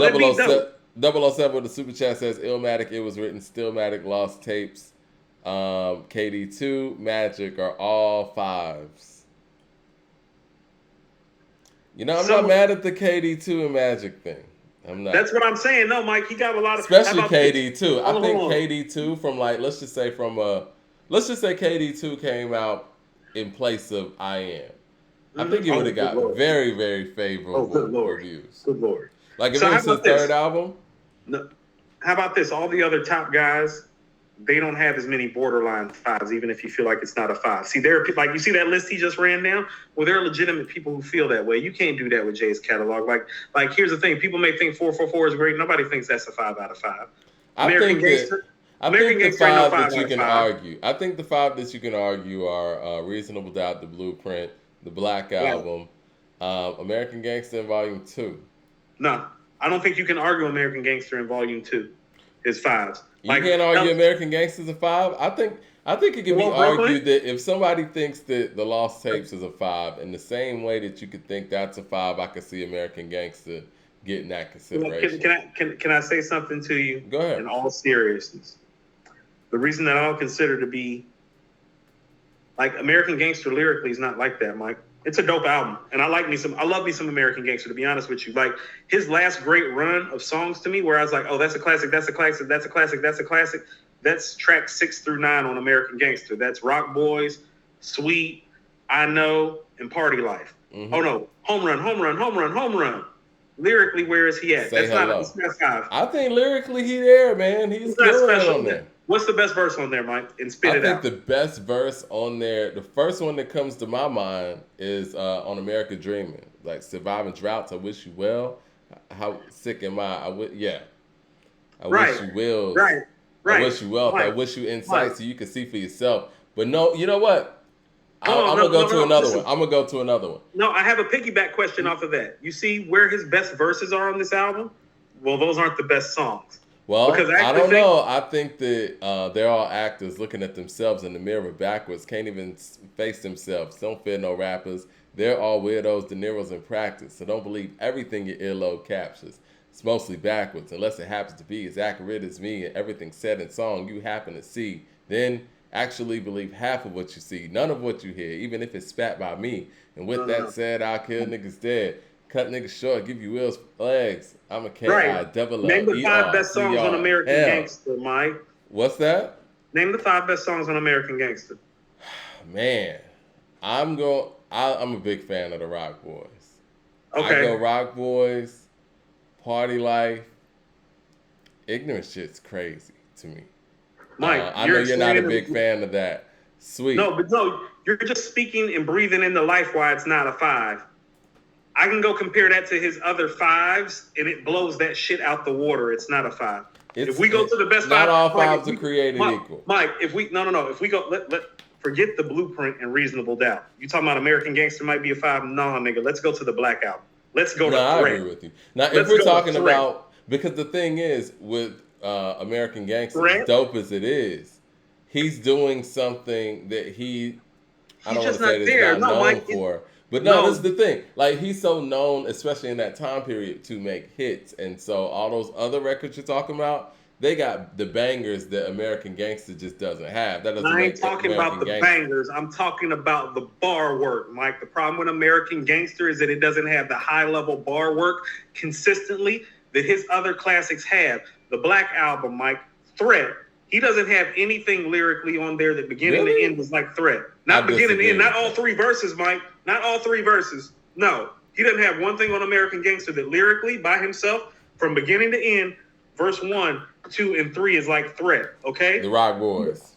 That'd be 007, dope. 007 with the super chat says Illmatic. It was written Stillmatic, Lost Tapes, KD2, Magic are all fives. I'm not Some mad at the KD2 and Magic thing. I'm not. That's what I'm saying. No, Mike, he got a lot of. How Especially about this? KD2. I Hold on, think hold on. KD2 from like let's just say KD2 came out in place of I Am. I think it would Oh, have good got lord. very, very Oh, good favorable lord. reviews. Good lord. Like if So it how was his about third this? album, No, how about this? All the other top guys, they don't have as many borderline fives, even if you feel like it's not a five. See, there are people like you see that list he just ran down. Well, there are legitimate people who feel that way. You can't do that with Jay's catalog. Like here's the thing: people may think 444 is great. Nobody thinks that's a 5 out of 5. I American think that Gangster, I American think the Gangster ain't no five five that out you of can five. argue. I think the five that you can argue are Reasonable Doubt, The Blueprint, The Black Yeah. Album, American Gangster in Volume Two. No, I don't think you can argue American Gangster in Volume Two is fives. You Like, can't argue American Gangster's a five. I think it can be hello, Brooklyn. argued that if somebody thinks that The Lost Tapes is a five, in the same way that you could think that's a five, I could see American Gangster getting that consideration. Can I say something to you Go ahead. in all seriousness? The reason that I don't consider to be like American Gangster lyrically is not like that, Mike. It's a dope album, and I love me some American Gangster. To be honest with you, like his last great run of songs to me, where I was like, oh, that's a classic, that's a classic, that's a classic, that's a classic. That's track 6 through 9 on American Gangster. That's Rock Boys, Sweet, I Know, and Party Life. Mm-hmm. Oh no, Home Run, Home Run, Home Run, Home Run. Lyrically, where is he at? Say That's hello. not five. I think lyrically he there, man. He's He's not killing it special. on there. What's the best verse on there, Mike? And spit I it think out. the best verse on there, the first one that comes to my mind is on America Dreaming. Like surviving droughts, I wish you well. How sick am I? Yeah. I wish Right, you will. right, I right. wish you wealth. I Mike, wish you Mike. insight so you can see for yourself. But no, you know what? Hold on, I'm gonna no, go no, to no. another one. Listen, I'm gonna go to another one. no. I have a piggyback question off of that. You see where his best verses are on this album? Well, those aren't the best songs because Well, I I actually don't think know. I think that they're all actors looking at themselves in the mirror backwards. Can't even face themselves. Don't fear no rappers. They're all weirdos, De Niro's in practice. So don't believe everything your earlobe captures. It's mostly backwards, unless it happens to be as accurate as me and everything said in song you happen to see. Then actually believe half of what you see, none of what you hear, even if it's spat by me. And with no, no, that no. said, I'll kill niggas dead. Cut niggas short, give you Will's legs. I'm a Right. K-I double Name L the E five R best C songs on R. American Hell. Gangster, Mike. What's that? Name the five best songs on American Gangster. Man, I'm a big fan of the Rock Boys. I go Okay, Rock Boys, Party Life. Ignorant shit's crazy to me. Mike, I know you're you're not a explaining. big fan of that. No, Sweet. but no, you're just speaking and breathing in the life why it's not a five. I can go compare that to his other fives, and it blows that shit out the water. It's not a five. If we go to the best Not five, all Mike, fives are created equal. If we no, if we go, let forget the Blueprint and Reasonable Doubt. You talking about American Gangster might be a five? No, nigga. Let's go to the Black Album. Let's go No, to I Threat. agree with you. Now, if Let's we're go to talking Threat. about, because the thing is with American Gangster, as Threat. dope as it is, he's doing something that I He's don't want just to say not that he's there. not No, known Mike. for. But no, this is No, the thing. Like, he's so known, especially in that time period, to make hits. And so all those other records you're talking about, they got the bangers that American Gangster just doesn't have. That doesn't I ain't make talking about American the Gangster. bangers. I'm talking about the bar work, Mike. The problem with American Gangster is that it doesn't have the high level bar work consistently that his other classics have. The Black Album, Mike, Threat. He doesn't have anything lyrically on there that beginning to Really? end was like Threat. I Not beginning to disagree end, not with all that. three verses, Mike. Not all three verses. No. He doesn't have one thing on American Gangster that lyrically by himself from beginning to end, verse 1, 2, and 3 is like Threat. Okay? The Rock Boys.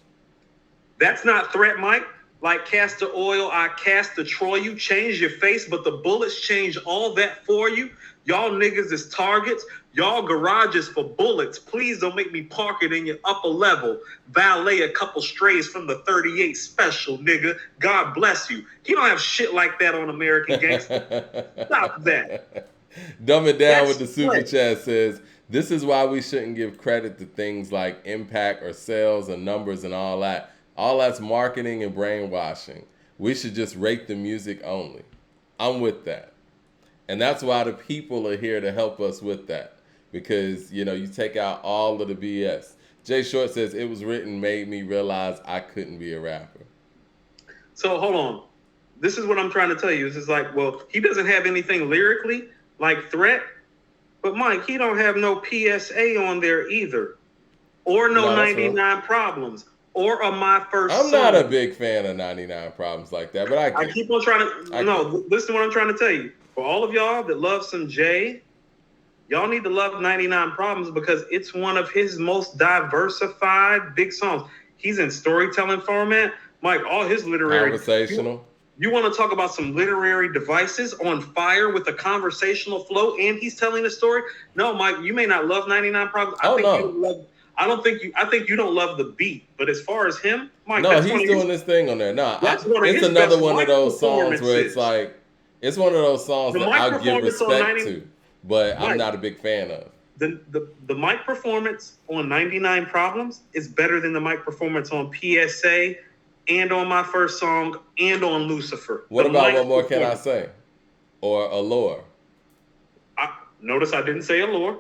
That's not Threat, Mike. Like castor oil, I cast Troy. You change your face, but the bullets change all that for you. Y'all niggas is targets. Y'all garages for bullets. Please don't make me park it in your upper level. Valet a couple strays from the 38 special, nigga. God bless you. He don't have shit like that on American Gangster. Stop that. Dumb it down with That's the super Threat. chat says, this is why we shouldn't give credit to things like impact or sales or numbers and all that. All that's marketing and brainwashing. We should just rate the music only. I'm with that. And that's why the people are here to help us with that. because you take out all of the BS. Jay Short says it was written, made me realize I couldn't be a rapper. So hold on. This is what I'm trying to tell you. It's just like, well, he doesn't have anything lyrically like Threat, but Mike, he don't have no PSA on there either, or no 99 Problems, or a My First I'm Song. not a big fan of 99 Problems like that, but I keep on trying to. Listen to what I'm trying to tell you. For all of y'all that love some Jay, y'all need to love 99 Problems because it's one of his most diversified big songs. He's in storytelling format. Mike, all his literary conversational. You want to talk about some literary devices on fire with a conversational flow, and he's telling a story? No, Mike, you may not love 99 Problems. I think you don't love the beat, but as far as him, Mike, no, he's doing this thing on there. No, it's another one of those songs where it's like, it's one of those songs that I'll give respect to, but I'm not a big fan of. The mic performance on 99 Problems is better than the mic performance on PSA and on My First Song and on Lucifer. What about What More Can I Say? Or Allure? Notice I didn't say Allure.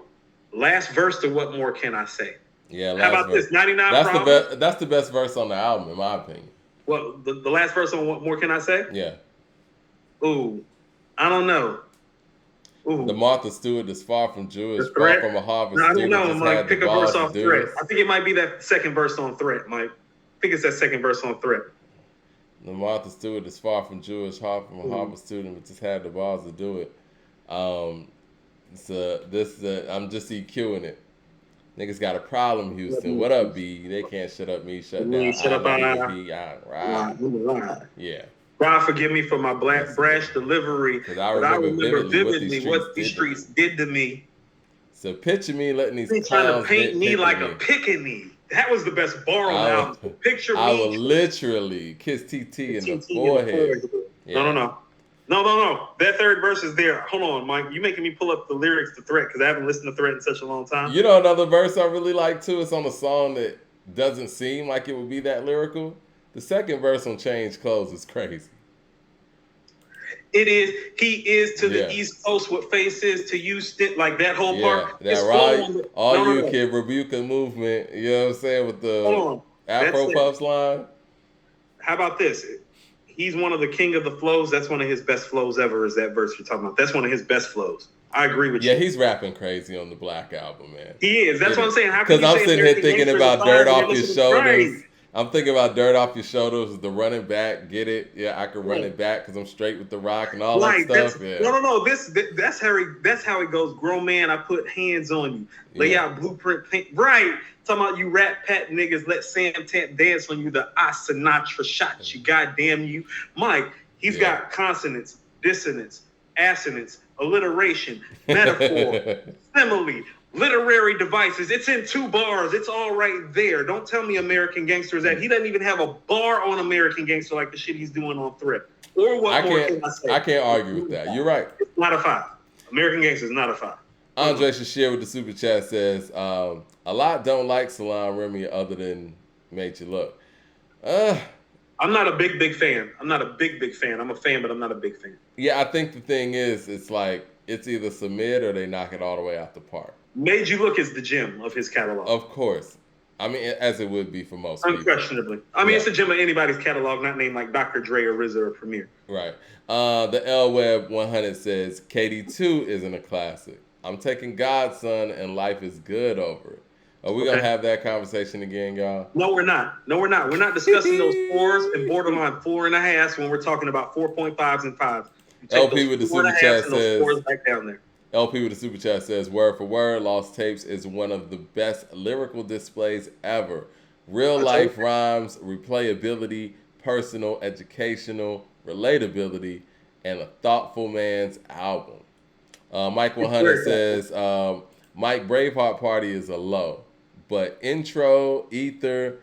Last verse to What More Can I Say? Yeah, how about this? 99 Problems? That's the best verse on the album, in my opinion. Well, the last verse on What More Can I Say? Yeah. Ooh, I don't know. Ooh. The Martha Stewart is far from Jewish, far from a Harvard student. I don't know, Mike. Pick a verse off Threat. I think it might be that second verse on Threat, Mike. I think it's that second verse on Threat. The Martha Stewart is far from Jewish, far from a Harvard student, but just had the balls to do it. I'm just EQing it. Niggas got a problem, Houston. What up, B? They can't shut up me, shut down. Shut up, Yeah. God forgive me for my brash delivery, but I remember vividly what these streets did to me. So picture me letting these clowns trying to paint me like a pickaninny. That was the best bar on the album. Picture me. I will literally kiss TT in the forehead. Yeah. No. That third verse is there. Hold on, Mike. You making me pull up the lyrics to Threat because I haven't listened to Threat in such a long time. You know another verse I really like too? It's on a song that doesn't seem like it would be that lyrical. The second verse on Change Clothes is crazy. It is. He is to the East Coast what Face is to you. Like that whole part. That right. All you can rebuke a movement. You know what I'm saying? With the Afro Puffs line. How about this? He's one of the king of the flows. That's one of his best flows ever is that verse you're talking about. That's one of his best flows. I agree with you. Yeah, he's rapping crazy on the Black album, man. He is. That's what I'm saying. Because I'm sitting here thinking about Dirt Off Your Shoulders. I'm thinking about Dirt Off Your Shoulders, the running back, get it? Yeah, I can run it back because I'm straight with the rock and all that stuff. No. That's how it goes. Grown man, I put hands on you. Lay out blueprint. Right. Talking about you rap pat niggas, let Sam Tamp dance on you. The Sinatra shot you, goddamn you. Mike, he's got consonants, dissonance, assonance, alliteration, metaphor, simile, literary devices. It's in 2 bars. It's all right there. Don't tell me American Gangster is that. He doesn't even have a bar on American Gangster like the shit he's doing on Threat. Or what more can I say? I can't argue with that. You're right. It's not a 5. American Gangster is not a 5. Andre Shashir with the super chat says, a lot don't like Salaam Remy other than Made You Look. I'm not a big fan. I'm not a big fan. I'm a fan, but I'm not a big fan. Yeah, I think the thing is, it's like, it's either submit or they knock it all the way out the park. Made You Look is the gem of his catalog. Of course. I mean, as it would be for most people. Unquestionably. I mean, it's a gem of anybody's catalog, not named like Dr. Dre or RZA or Premier. Right. The L Web 100 says, KD2 isn't a classic. I'm taking Godson and Life is Good over it. Are we going to have that conversation again, y'all? No, we're not. We're not discussing those 4s and borderline 4.5s when we're talking about 4.5s and 5s. LP with the super chat says, 4s back down there. LP with the super chat says, word for word, Lost Tapes is one of the best lyrical displays ever. Real life rhymes, replayability, personal, educational, relatability, and a thoughtful man's album. Mike 100 says, Mike Braveheart Party is a low, but intro, ether,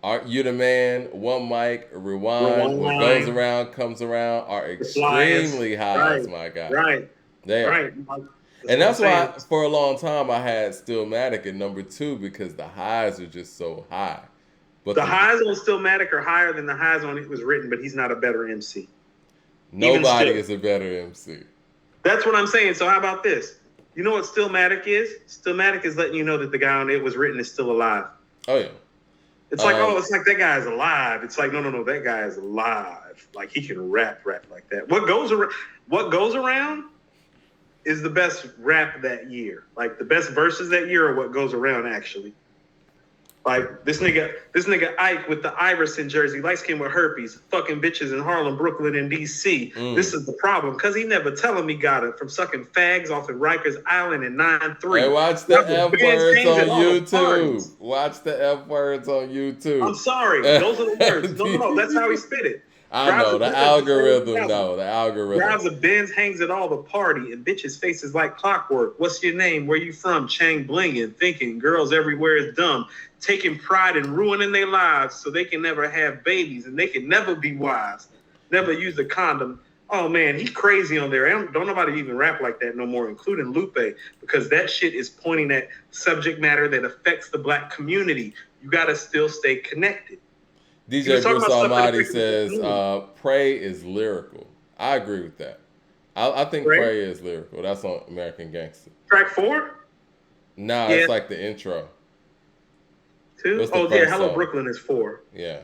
Aren't You the Man, One Mic, Rewind, What Goes Around Comes Around are extremely highs, my guy. Right. There. Right. And that's why for a long time I had Stillmatic at number 2 because the highs are just so high. But the highs on Stillmatic are higher than the highs on It Was Written, but he's not a better MC. Nobody is a better MC. That's what I'm saying. So how about this? You know what Stillmatic is? Stillmatic is letting you know that the guy on it was written is still alive. Oh yeah. It's like, oh, it's like that guy is alive. It's like, no, that guy is alive. Like he can rap like that. What goes around is the best rap that year. Like the best verses that year are what goes around actually. Like this nigga Ike with the Iverson jersey, light skin with herpes, fucking bitches in Harlem, Brooklyn, and DC. This is the problem, because he never telling me got it from sucking fags off at Rikers Island in 9-3. Hey, watch the F words on YouTube. Watch the F words on YouTube. I'm sorry, those are the words. No, that's how he spit it. I know, the algorithm, though. The algorithm. Drives a Benz, hangs at all the party, and bitches' faces like clockwork. What's your name? Where you from? Chang blinging, thinking girls everywhere is dumb, taking pride in ruining their lives so they can never have babies and they can never be wives, never use a condom. Oh, man, he's crazy on there. Don't nobody even rap like that no more, including Lupe, because that shit is pointing at subject matter that affects the black community. You got to still stay connected. DJ Bruce Almighty says, Pray is lyrical. I agree with that. I think Pray is lyrical. That's on American Gangster. Track 4? Nah, it's like the intro. 2? Oh, yeah, Hello song. Brooklyn is 4. Yeah.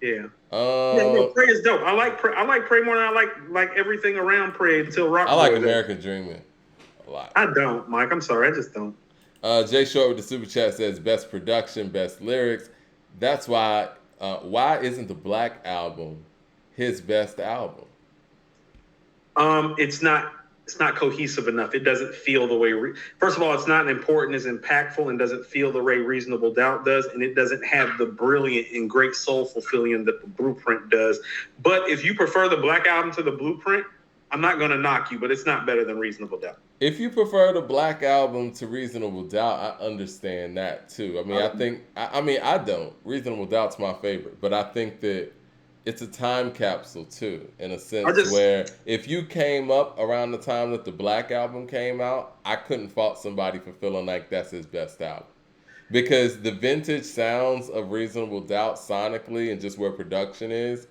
Yeah. Pray is dope. I like Pray more than I like everything around Pray until Rock. I like American Dreaming a lot. I don't, Mike. I'm sorry. I just don't. Jay Short with the super chat says, best production, best lyrics. That's why isn't the Black Album his best album? It's not cohesive enough. It doesn't feel the way. First of all, it's not important, as impactful, and doesn't feel the way Reasonable Doubt does, and it doesn't have the brilliant and great soulful feeling that the Blueprint does. But if you prefer the Black Album to the Blueprint, I'm not going to knock you, but it's not better than Reasonable Doubt. If you prefer the Black Album to Reasonable Doubt, I understand that too. I mean, I don't. Reasonable Doubt's my favorite, but I think that it's a time capsule too, in a sense where if you came up around the time that the Black Album came out, I couldn't fault somebody for feeling like that's his best album. Because the vintage sounds of Reasonable Doubt sonically and just where production is,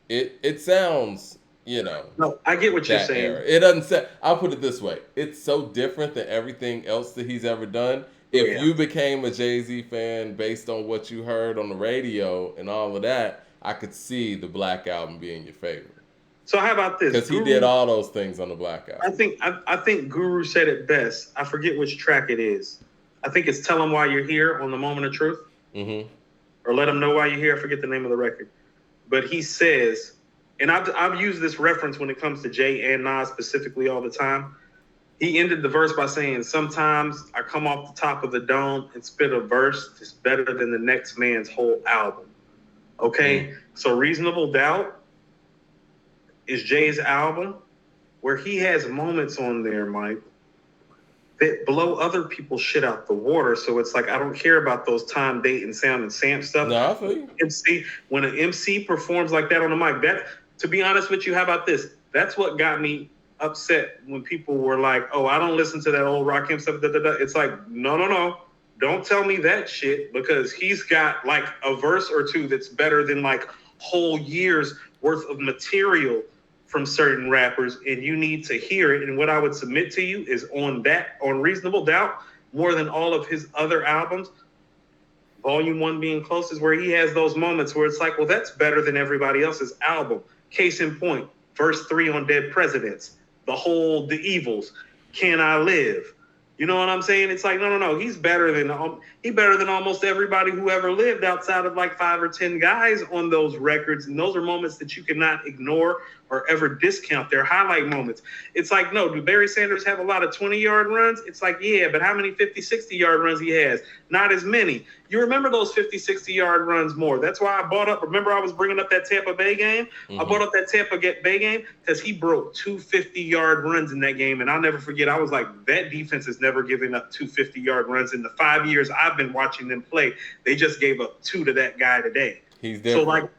it sounds, No, I get what you're saying. Era. It doesn't say. I'll put it this way: it's so different than everything else that he's ever done. If you became a Jay-Z fan based on what you heard on the radio and all of that, I could see the Black Album being your favorite. So how about this? Because he did all those things on the Black Album. I think Guru said it best. I forget which track it is. I think it's "Tell 'Em Why You're Here" on the Moment of Truth, or "Let 'Em Know Why You're Here." I forget the name of the record, but he says. And I've used this reference when it comes to Jay and Nas specifically all the time. He ended the verse by saying, "Sometimes I come off the top of the dome and spit a verse that's better than the next man's whole album." Okay? So Reasonable Doubt is Jay's album where he has moments on there, Mike, that blow other people's shit out the water. So it's like, I don't care about those time, date, and sound and samp stuff. No, I feel you. When an MC performs like that on the mic, to be honest with you, how about this? That's what got me upset when people were like, "Oh, I don't listen to that old Rakim stuff." It's like, no. Don't tell me that shit, because he's got like a verse or two that's better than like whole years worth of material from certain rappers, and you need to hear it. And what I would submit to you is on Reasonable Doubt, more than all of his other albums, Volume 1 being close, is where he has those moments where it's like, well, that's better than everybody else's album. Case in point, verse 3 on Dead Presidents, The Evils, Can I Live? You know what I'm saying? It's like, no. He's better than almost everybody who ever lived outside of like 5 or 10 guys on those records. And those are moments that you cannot ignore or ever discount. They're highlight moments. It's like, no, do Barry Sanders have a lot of 20-yard runs? It's like, yeah, but how many 50, 60-yard runs he has? Not as many. You remember those 50, 60-yard runs more. That's why I bought up. Remember I was bringing up that Tampa Bay game? I bought up that Tampa Bay game because he broke 2 50-yard runs in that game. And I'll never forget, I was like, that defense has never given up 2 50-yard runs in the 5 years I've been watching them play. They just gave up 2 to that guy today. He's different. So like,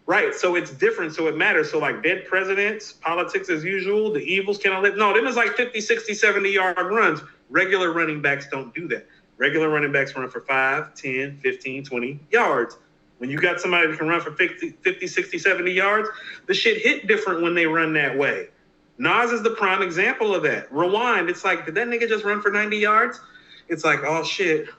right, so it's different, so it matters. So like Dead Presidents, Politics as Usual, The Evils, Can I Live? No, them is like 50, 60, 70-yard runs. Regular running backs don't do that. Regular running backs run for 5, 10, 15, 20 yards. When you got somebody that can run for 50, 60, 70 yards, the shit hit different when they run that way. Nas is the prime example of that. Rewind. It's like, did that nigga just run for 90 yards? It's like, oh shit.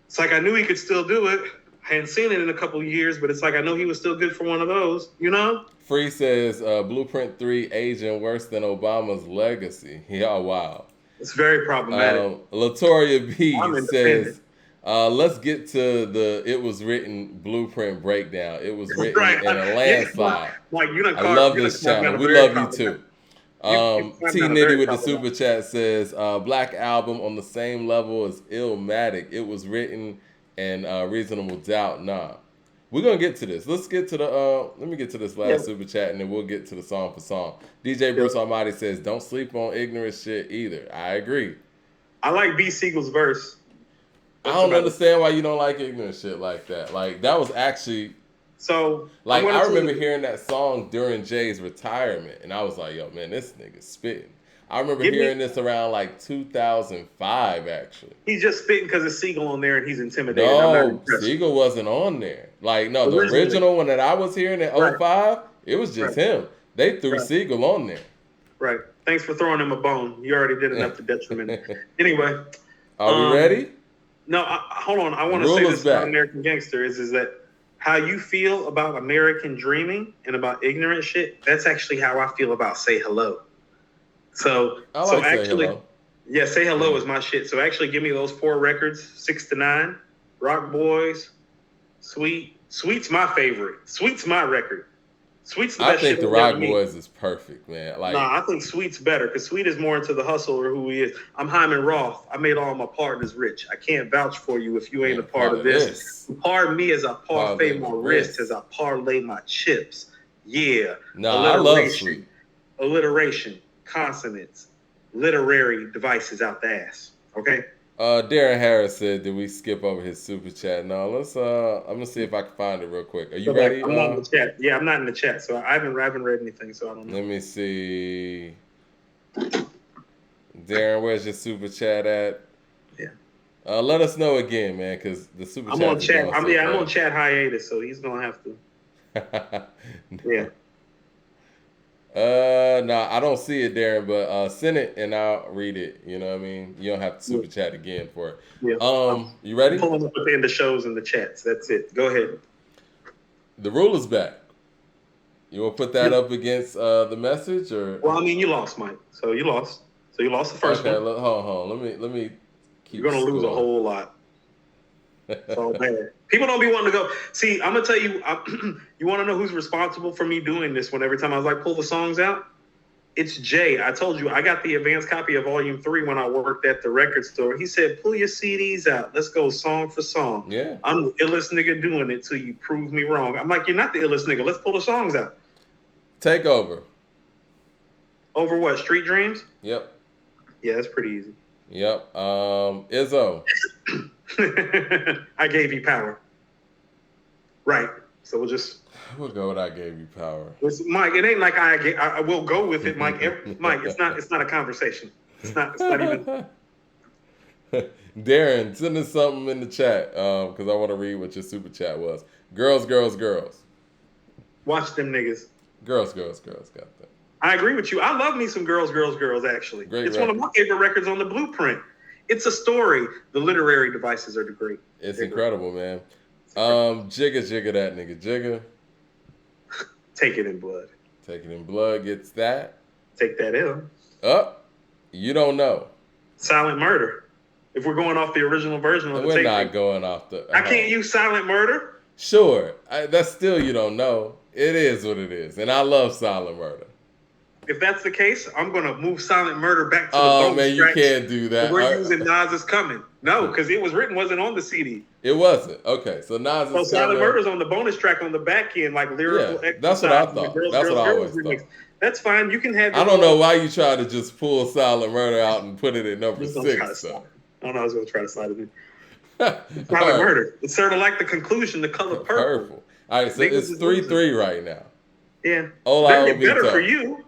It's like I knew he could still do it. I hadn't seen it in a couple of years, but it's like I know he was still good for one of those, you know? Free says Blueprint 3 aging worse than Obama's legacy. Yeah, wow. It's very problematic. Latoria B I'm says, let's get to the it was written Blueprint breakdown. It was written Right. in a landslide. Like, you done I called- love you this done called channel. me We a very love you too. T Nitty with the super chat says, Black Album on the same level as Illmatic. It was written and Reasonable Doubt. Nah. We're gonna get to this. Let's get to the let me get to this last super chat and then we'll get to the song for song. DJ Bruce Almighty says, don't sleep on ignorant shit either. I agree. I like B. Siegel's verse. I don't understand why you don't like ignorant shit like that. Like, that was actually so like, I remember hearing that song during Jay's retirement and I was like, yo man, this nigga's spitting. I remember hearing this around like 2005 actually. He's just spitting because it's Siegel on there and he's intimidated. No, Siegel wasn't on there. Like, no, the original one that I was hearing in 05, it was just him. They threw Siegel on there. Right. Thanks for throwing him a bone. You already did enough to detriment. Anyway. Are we ready? No, hold on. I want to say this about American Gangster is that how you feel about American dreaming and about ignorant shit, that's actually how I feel about Say Hello. So actually, yeah, Say Hello is my shit. So actually give me those 4 records, 6 to 9, Rock Boys, Sweet. Sweet's my favorite. Sweet's my record. Sweet's the best shit. I think the Rock Boys is perfect, man. Like, I think Sweet's better because Sweet is more into the hustle or who he is. I'm Hyman Roth. I made all my partners rich. I can't vouch for you if you ain't a part of this. Pardon me as I parfait my wrist, as I parlay my chips. Yeah. No, I love Sweet. Alliteration, consonants, literary devices out the ass. Okay? Darren Harris said, did we skip over his super chat? No, let's I'm gonna see if I can find it real quick. Are you ready? I'm not in the chat. Yeah, I'm not in the chat, so I haven't read anything, so I don't know. Let me see. Darren, where's your super chat at? Yeah. Let us know again, man, because the super chat. I'm on chat. I'm on chat hiatus, so he's gonna have to. Yeah. No, I don't see it, Darren, but send it and I'll read it. You know what I mean? You don't have to super chat again for it. Yeah. You ready? Pulling up at the end of shows and the chats. That's it. Go ahead. The rule is back. You want to put that up against the message, or? Well, I mean, you lost, Mike. So you lost. So you lost the first one. Okay, hold on. Let me keep. You're gonna lose a whole lot. It's all bad. People don't be wanting to go. See, I'm gonna tell you. You want to know who's responsible for me doing this? When every time I was like, pull the songs out, it's Jay. I told you I got the advanced copy of Volume 3 when I worked at the record store. He said, pull your CDs out. Let's go song for song. Yeah. I'm the illest nigga doing it till you prove me wrong. I'm like, you're not the illest nigga. Let's pull the songs out. Take over. Over what? Street Dreams? Yep. Yeah, that's pretty easy. Yep. Izzo. I gave you power. Right. So we'll go with I gave you power. Mike, it ain't like I will go with it, Mike. Mike, it's not a conversation. It's not even. Darren, send us something in the chat because I want to read what your super chat was. Girls. Watch them niggas. Girls. Got that. I agree with you. I love me some girls. Actually, it's one of my favorite records on the Blueprint. It's a story. The literary devices are great. It's incredible, man. Jigga that nigga. Jigga. Take It in Blood. Take It in Blood gets that. Take that in. You don't know. Silent Murder. If we're going off the original version of the We're not going off the... I can't use Silent Murder? Sure. That's still you don't know. It is what it is. And I love Silent Murder. If that's the case, I'm going to move Silent Murder back to the bonus man, you can't do that. We're using Nas Is Coming. No, because it was wasn't on the CD. It wasn't. Okay, so Nas Is Coming. So Silent Murder's on the bonus track on the back end, like lyrical exercise. That's what I thought. That's what I always thought. That's fine. You can have. I don't know why you try to just pull Silent Murder out and put it at number 6. So. I don't know. I was going to try to slide it in. Silent Murder. It's sort of like the conclusion, the color purple. All right, so it's 3-3 right now. Yeah. Hola, doesn't get better for you.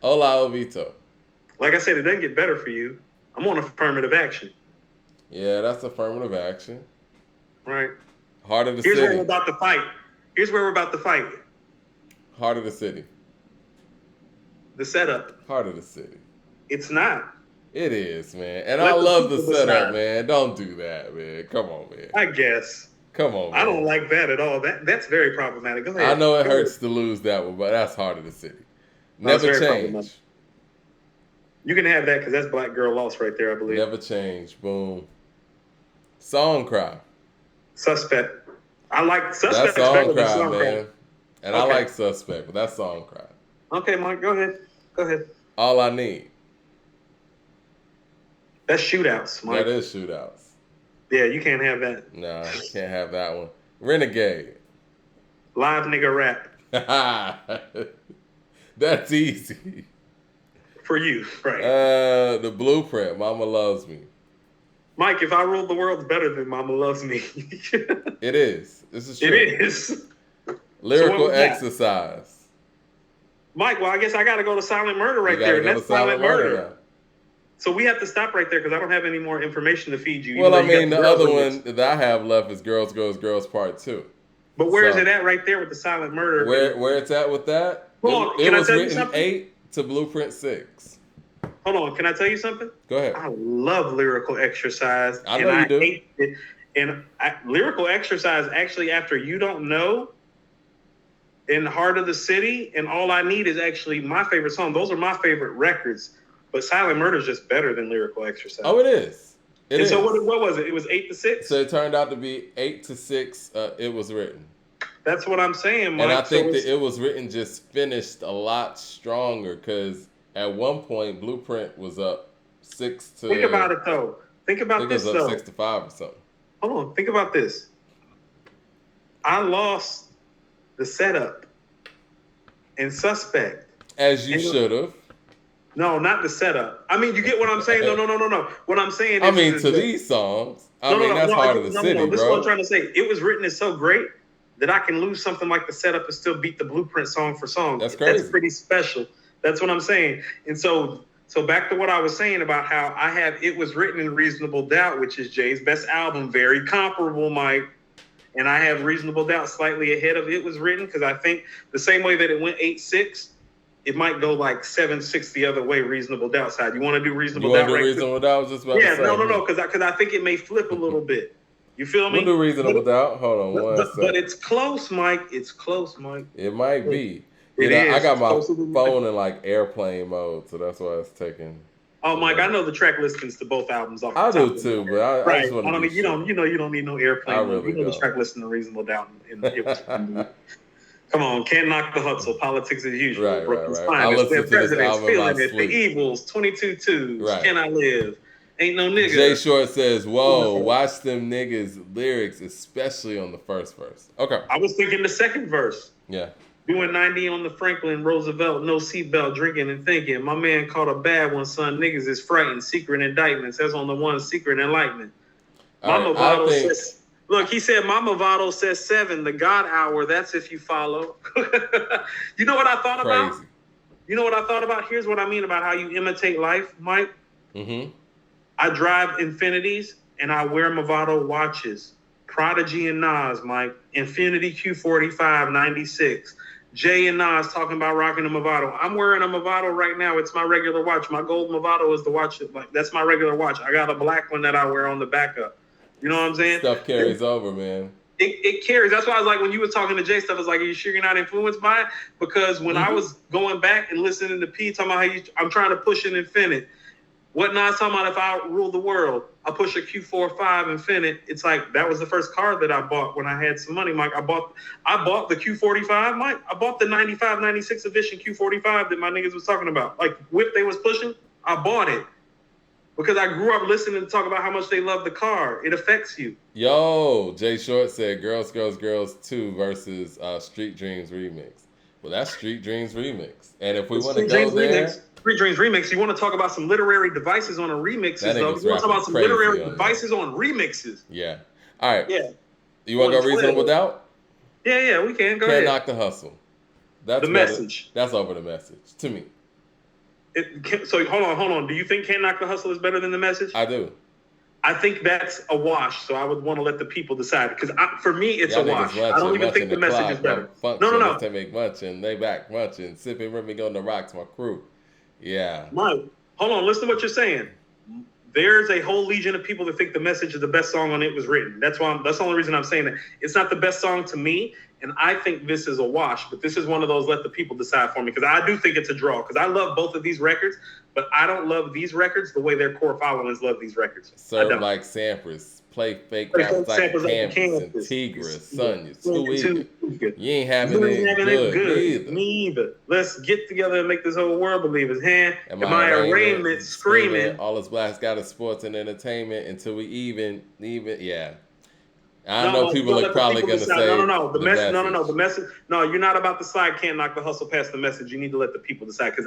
Hola, Ovito. Like I said, it doesn't get better for you. I'm on affirmative action. Yeah, that's affirmative action. Right. Heart of the City. Here's where we're about to fight. Heart of the City. The setup. Heart of the city. It's not. It is, man. And Let I the love the people setup, decide. man. Don't do that, man. Come on, man. I guess. Come on, I don't man. like that at all. That's very problematic. Go I ahead. know it Go hurts ahead. to lose that one, but that's Heart of the City. No, it's Never very problematic. change. You can have that because that's Black Girl Lost right there, I believe. Never change. Boom. Song Cry. Suspect. I like That's Suspect is Song better than Cry, Song Cry. man. And I Okay. like Suspect, but that's Song Cry. Okay, Mike, go ahead. Go ahead. All I Need. That's Shootouts, Mike. That is Shootouts. Yeah, you can't have that. Nah, can't have that one. Renegade. Live nigga rap That's easy. for you, right? The Blueprint. Mama Loves Me. Mike, if I ruled the world's better than Mama Loves Me. It is. This is true. It is. Lyrical was that? Exercise. Mike, well, I guess I got to go to Silent Murder right You gotta there. And go that's to Silent Murder now. So we have to stop right there because I don't have any more information to feed you. Well, I even though you mean, got the girls other lyrics. one that I have left is Girls, Girls, Girls Part 2. But where is So, it at right there with the Silent Murder? Where it's at with that? Hold on, It can I was tell you written something? 8 to Blueprint 6. Hold on, can I tell you something? Go ahead. I love Lyrical Exercise. I know you do. Hate it. And Lyrical Exercise, actually, after You Don't Know, in Heart of the City, and All I Need is actually my favorite song. Those are my favorite records. But Silent Murder is just better than Lyrical Exercise. Oh, it is. It is. So what was it? It was 8 to 6? So it turned out to be 8 to 6. It was written. That's what I'm saying, Mike. And I think that it was written just finished a lot stronger because at one point Blueprint was up 6 to. Think about it though. Think I about think it this was up though. 6 to 5 or something. Hold on. Think about this. I lost the setup and Suspect. As you should have. No, not the setup. I mean, you get what I'm saying? No. What I'm saying is... I mean, to these songs, that's Heart of the City, This is bro. what I'm trying to say. It was written as so great that I can lose something like the setup and still beat the Blueprint song for song. That's crazy. That's pretty special. That's what I'm saying. And so back to what I was saying about how I have It Was Written in Reasonable Doubt, which is Jay's best album, very comparable, Mike. And I have Reasonable Doubt slightly ahead of It Was Written because I think the same way that it went 8-6, it might go like 7-6 the other way, Reasonable Doubt side. You want to do Reasonable Doubt right? Reasonable Doubt? I was just about to say. No, because I think it may flip a little bit. You feel me? We'll do Reasonable Doubt. Hold on one second. But it's close, Mike. It's close, Mike. It might be. Is. I got my phone in like airplane mode, so that's why it's taking. Oh, Mike, I know the track listings to both albums. I do too, but I just want to. You don't need no airplane. I really the track listing to Reasonable Doubt. Come on, Can't Knock the Hustle, Politics as Usual, Right. I listen to this album Feeling It, The Evils, 22-2s, Right. Can I Live, Ain't No Nigga. Jay Short says, "Whoa, watch them niggas lyrics, especially on the first verse." Okay. I was thinking the second verse. Yeah. Doing 90 on the Franklin Roosevelt, no seatbelt, drinking and thinking. My man caught a bad one, son. Niggas is frightened. Secret indictments. That's on the one, secret enlightenment. Mama Votto says, look, he said, Mama Votto says 7, the God hour. That's if you follow. You know what I thought about? You know what I thought about? Here's what I mean about how you imitate life, Mike. Mm-hmm. I drive Infinities and I wear Movado watches. Prodigy and Nas, Mike. Infinity Q45 96. Jay and Nas talking about rocking a Movado. I'm wearing a Movado right now. It's my regular watch. My gold Movado is the watch. That's my regular watch. I got a black one that I wear on the backup. You know what I'm saying? Stuff carries over, man. It carries. That's why I was like, when you were talking to Jay stuff, I was like, are you sure you're not influenced by it? Because when I was going back and listening to P talking about how I'm trying to push an Infinite. What Nas talking about if I rule the world, I push a Q45 Infinite. It's like that was the first car that I bought when I had some money, Mike. I bought the Q45, Mike. I bought the 95, 96 edition Q45 that my niggas was talking about. Like whip they was pushing, I bought it. Because I grew up listening to talk about how much they love the car. It affects you. Yo, Jay Short said Girls, Girls, Girls 2 versus Street Dreams Remix. Well, that's Street Dreams Remix. And if we want to go there... Street Dreams Remix. You want to talk about some literary devices on a remixes, though? You want to talk about some literary devices on remixes? Yeah. All right. Yeah. You want to go Reasonable Doubt? Yeah, we can. Go ahead. Can't Knock the Hustle. That's the message. That's over the message, to me. So hold on. Do you think Can't Knock the Hustle is better than the message? I do. I think that's a wash. So I would want to let the people decide because for me, it's Y'all a wash. niggas I don't even think munching the the message is clock. My better. No, no, function is no. to make munching. They back munching. Sipping, ripping, on the rocks. My crew. Yeah. Mike, hold on. Listen to what you're saying. There's a whole legion of people that think the message is the best song on It Was Written. That's the only reason I'm saying that. It's not the best song to me, and I think this is a wash. But this is one of those let the people decide for me because I do think it's a draw because I love both of these records, but I don't love these records the way their core followers love these records. Serve like samples. Play fake rappers like Campus and Tigra, Sonya, Too Eager. You ain't having it good. Me either. Let's get together and make this whole world believe it's hand. Am I arraignment screaming. All us blacks got is sports and entertainment until we even, yeah. I know people are probably going to say the message. No, you're not about to side. Can't knock the hustle past the message. You need to let the people decide. Because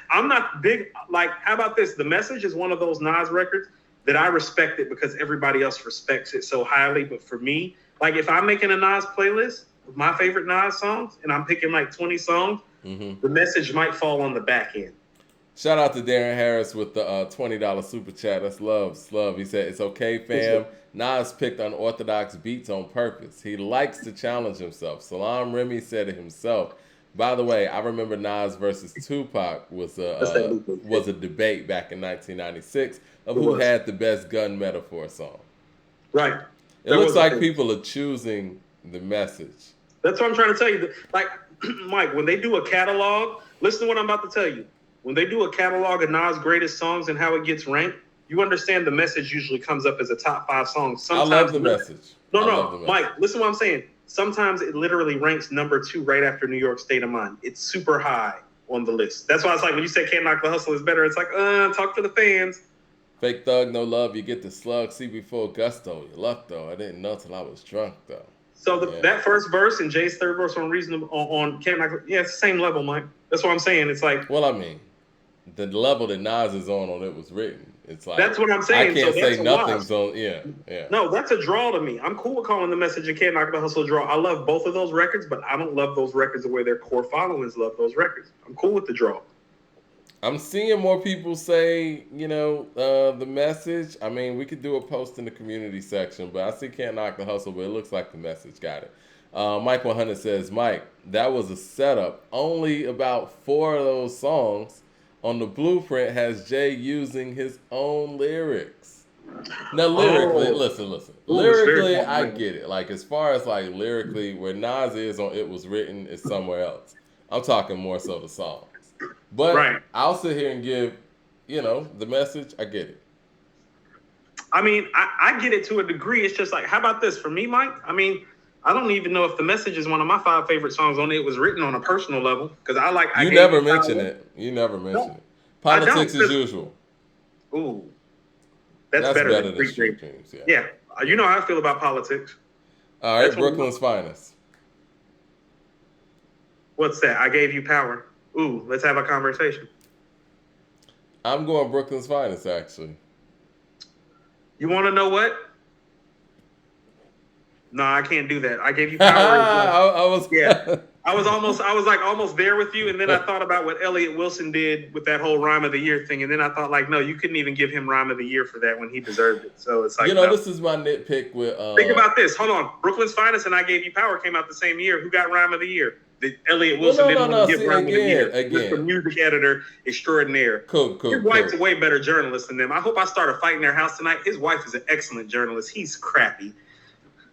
I'm not big. Like, how about this? The Message is one of those Nas records that I respect it because everybody else respects it so highly. But for me, like if I'm making a Nas playlist of my favorite Nas songs and I'm picking like 20 songs, the Message might fall on the back end. Shout out to Darren Harris with the $20 super chat. That's love. He said, it's okay, fam. Nas picked unorthodox beats on purpose. He likes to challenge himself. Salam Remy said it himself. By the way, I remember Nas versus Tupac was a debate back in 1996 of who had the best gun metaphor song. Right. It looks like people are choosing the message. That's what I'm trying to tell you. Like, Mike, when they do a catalog, listen to what I'm about to tell you. When they do a catalog of Nas' greatest songs and how it gets ranked, you understand the message usually comes up as a top 5 song. Sometimes, I love the message. No, Mike, listen to what I'm saying. Sometimes it literally ranks number 2 right after New York State of Mind. It's super high on the list. That's why it's like when you say Can't Knock the Hustle is better, it's like, talk to the fans. Fake thug, no love, you get the slug. See before gusto. Your luck, though. I didn't know till I was drunk, though. So that first verse and Jay's third verse on Reasonable on Can't Knock, it's the same level, Mike. That's what I'm saying. It's like, well, I mean, the level that Nas is on It Was Written. It's like, that's what I'm saying. I can't say nothing's on. Yeah. No, that's a draw to me. I'm cool with calling the Message and Can't Knock the Hustle a draw. I love both of those records, but I don't love those records the way their core followers love those records. I'm cool with the draw. I'm seeing more people say, the Message. I mean, we could do a post in the community section, but I see Can't Knock the Hustle, but it looks like the Message got it. Mike 100 says, Mike, that was a setup. Only about 4 of those songs on the blueprint has Jay using his own lyrics. Now, lyrically, listen. Lyrically, I get it. Like, as far as, like, lyrically, where Nas is on It Was Written is somewhere else. I'm talking more so the songs. But I'll sit here and give, the Message. I get it. I mean, I get it to a degree. It's just like, how about this? For me, Mike, I mean, I don't even know if the Message is one of my 5 favorite songs on It Was Written on a personal level because You never mention it. Politics as usual. Ooh, that's better than Street Dreams. Yeah, you know how I feel about Politics. All right, Brooklyn's Finest. What's that? I Gave You Power. Ooh, let's have a conversation. I'm going Brooklyn's Finest, actually. You want to know what? No, I can't do that. I Gave You Power. I was almost there with you, and then I thought about what Elliott Wilson did with that whole Rhyme of the Year thing, and then I thought, like, no, you couldn't even give him Rhyme of the Year for that when he deserved it. So it's like, this is my nitpick with. Think about this. Hold on, Brooklyn's Finest and I Gave You Power came out the same year. Who got Rhyme of the Year? Elliott Wilson didn't want to give Rhyme of the Year. Just the music editor extraordinaire. Cool. His wife's a way better journalist than them. I hope I start a fight in their house tonight. His wife is an excellent journalist. He's crappy.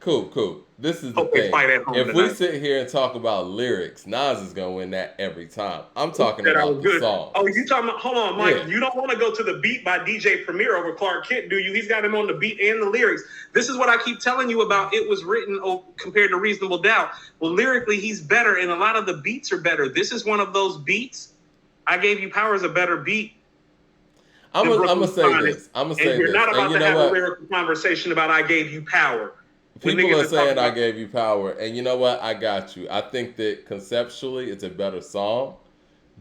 Cool. This is the thing. If we sit here and talk about lyrics, Nas is gonna win that every time. I'm talking about the song. Oh, you talking about? Hold on, Mike. Yeah. You don't want to go to the beat by DJ Premier over Clark Kent, do you? He's got him on the beat and the lyrics. This is what I keep telling you about. It Was Written compared to Reasonable Doubt. Well, lyrically, he's better, and a lot of the beats are better. This is one of those beats. I Gave You Power is a better beat. I'm gonna say this. You're not about to have a lyrical conversation about I Gave You Power. People are saying I Gave You Power, and you know what? I got you. I think that conceptually it's a better song,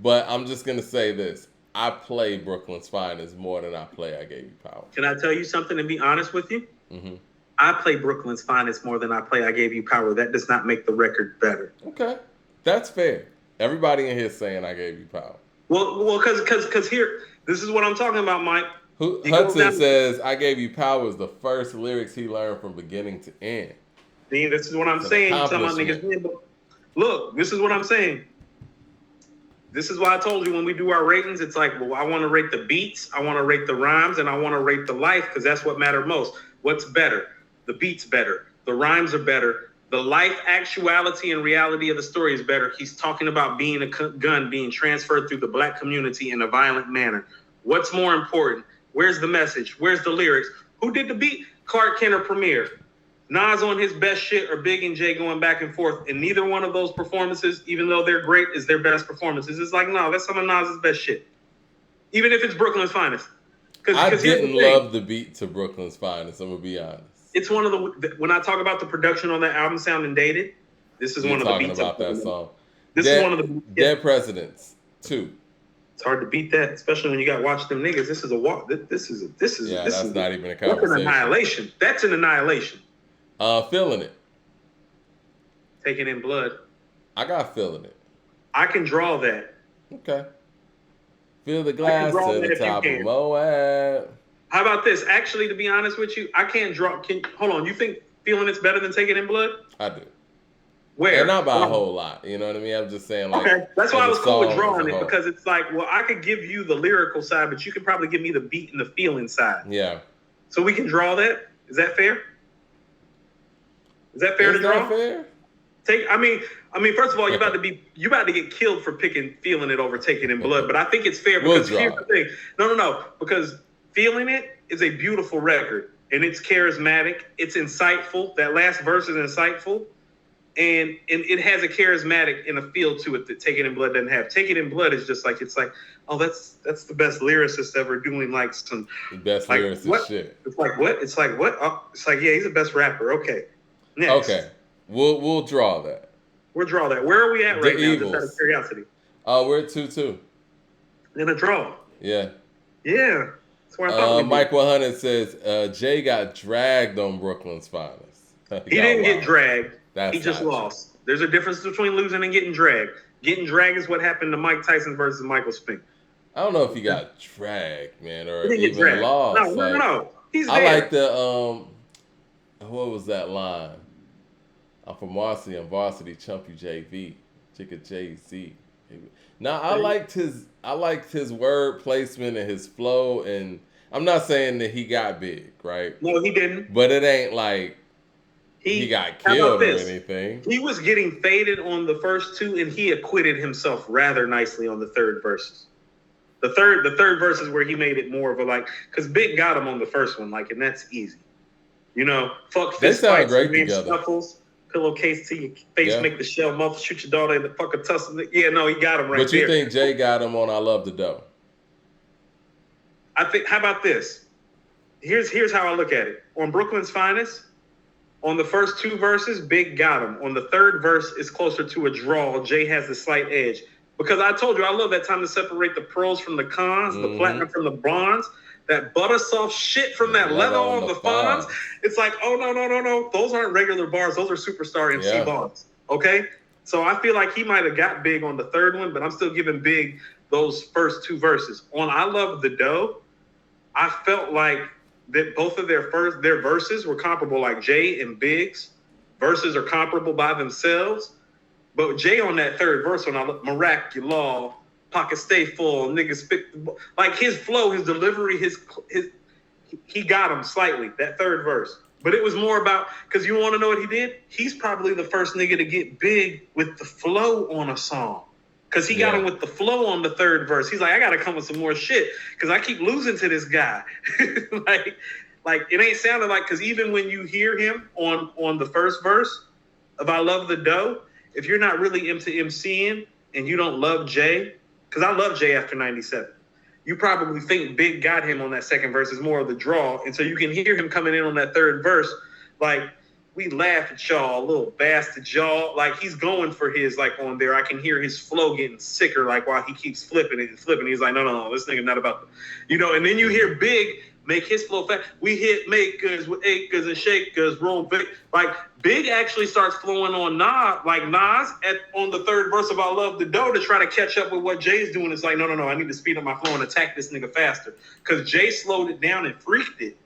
but I'm just going to say this. I play Brooklyn's Finest more than I play I Gave You Power. Can I tell you something and be honest with you? Mm-hmm. I play Brooklyn's Finest more than I play I Gave You Power. That does not make the record better. Okay. That's fair. Everybody in here is saying I Gave You Power. Well, because here, this is what I'm talking about, Mike. Hudson says, "I gave you power" is the first lyrics he learned from beginning to end. See, this is what I'm saying. You talking about niggas? Look, this is what I'm saying. This is why I told you when we do our ratings, it's like, well, I want to rate the beats, I want to rate the rhymes, and I want to rate the life because that's what matters most. What's better? The beats better. The rhymes are better. The life actuality and reality of the story is better. He's talking about being a gun being transferred through the black community in a violent manner. What's more important? Where's the message? Where's the lyrics? Who did the beat? Clark Kent or Premier? Nas on his best shit or Big and Jay going back and forth. And neither one of those performances, even though they're great, is their best performances. It's like, no, that's some of Nas's best shit. Even if it's Brooklyn's finest. I didn't love the beat to Brooklyn's finest, I'm going to be honest. It's one of the, when I talk about the production on that album sounding dated, this is one of the beats. Talking about that song. This is one of the Dead Presidents 2. It's hard to beat that, especially when you got Watch Them Niggas. This is a walk. This is not even a conversation. That's an annihilation. That's an annihilation. Feeling It. Taking in Blood. I got Feeling It. I can draw that. Okay. Feel the glass to the top of Moab. How about this? Actually, to be honest with you, I can't draw. Hold on. You think Feeling It's better than Taking in Blood? I do. Where? And not by a whole lot. You know what I mean? I'm just saying, like. Okay. That's why I was cool with drawing it, because it's like, well, I could give you the lyrical side, but you could probably give me the beat and the feeling side. Yeah. So we can draw that. Is that fair? Is that fair to draw? Fair? I mean, first of all, you're about to get killed for picking Feeling It over Taking in Blood, but I think it's fair because here's the thing. No, because Feeling It is a beautiful record and it's charismatic, it's insightful. That last verse is insightful, and it has a charismatic and a feel to it that Taking in Blood doesn't have. Taking in Blood is just like, it's like, oh, that's the best lyricist ever doing like some the best like, lyricist what? shit. It's like what? It's like what? Oh, it's like, yeah, he's the best rapper. Okay. Next. Okay. We'll draw that. We'll draw that. Where are we at right now? Eagles. Just out of curiosity. We're at 2-2. In a draw. Yeah. Yeah. That's where I thought Mike 100 says Jay got dragged on Brooklyn's finest. He didn't get dragged. He just true. lost. There's a difference between losing and getting dragged. Getting dragged is what happened to Mike Tyson versus Michael Spink. I don't know if he got dragged, man, or he didn't even lost. No. He's there. I like the what was that line? I'm from varsity, I'm varsity, chump you JV, chicka JC. Now I liked his word placement and his flow, and I'm not saying that he got big, right? No, he didn't. But it ain't like he got killed or anything. He was getting faded on the first two, and he acquitted himself rather nicely on the third verses. The third verse is where he made it more of a like, because Big got him on the first one, like, and that's easy. You know, fuck fist fights, great together. Snuffles, pillowcase to your face, make the shell muffle, shoot your daughter in the fucking tussle. Yeah, no, he got him right there. But you think Jay got him on I Love the Dough? I think, how about this? Here's how I look at it. On Brooklyn's Finest, on the first two verses, Big got him. On the third verse, it's closer to a draw. Jay has the slight edge. Because I told you, I love that time to separate the pros from the cons, the platinum from the bronze. That butter soft shit from that leather on the fawns. It's like, oh, no. Those aren't regular bars. Those are superstar MC bars. Okay? So I feel like he might have got Big on the third one, but I'm still giving Big those first two verses. On I Love the Dough, I felt like that both of their verses were comparable, like Jay and Big's verses are comparable by themselves. But Jay on that third verse, when I look, miraculous, pocket stay full, niggas spit the ball. Like his flow, his delivery, he got him slightly, that third verse. But it was more about, because you want to know what he did? He's probably the first nigga to get big with the flow on a song. Because he got him with the flow on the third verse. He's like, I got to come with some more shit because I keep losing to this guy. like it ain't sounding like, because even when you hear him on the first verse of I Love the Dough, if you're not really into MCing and you don't love Jay, because I love Jay after 97, you probably think Big got him on that second verse is more of the draw. And so you can hear him coming in on that third verse, like, we laugh at y'all, little bastard y'all. Like, he's going for his, like, on there. I can hear his flow getting sicker, like, while he keeps flipping it and flipping. He's like, no, this nigga not about the, you know. And then you hear Big make his flow fast. We hit makers with acres and shakers, roll big. Like Big actually starts flowing on Nas, on the third verse of I Love the Dough to try to catch up with what Jay's doing. It's like, no, I need to speed up my flow and attack this nigga faster. Because Jay slowed it down and freaked it.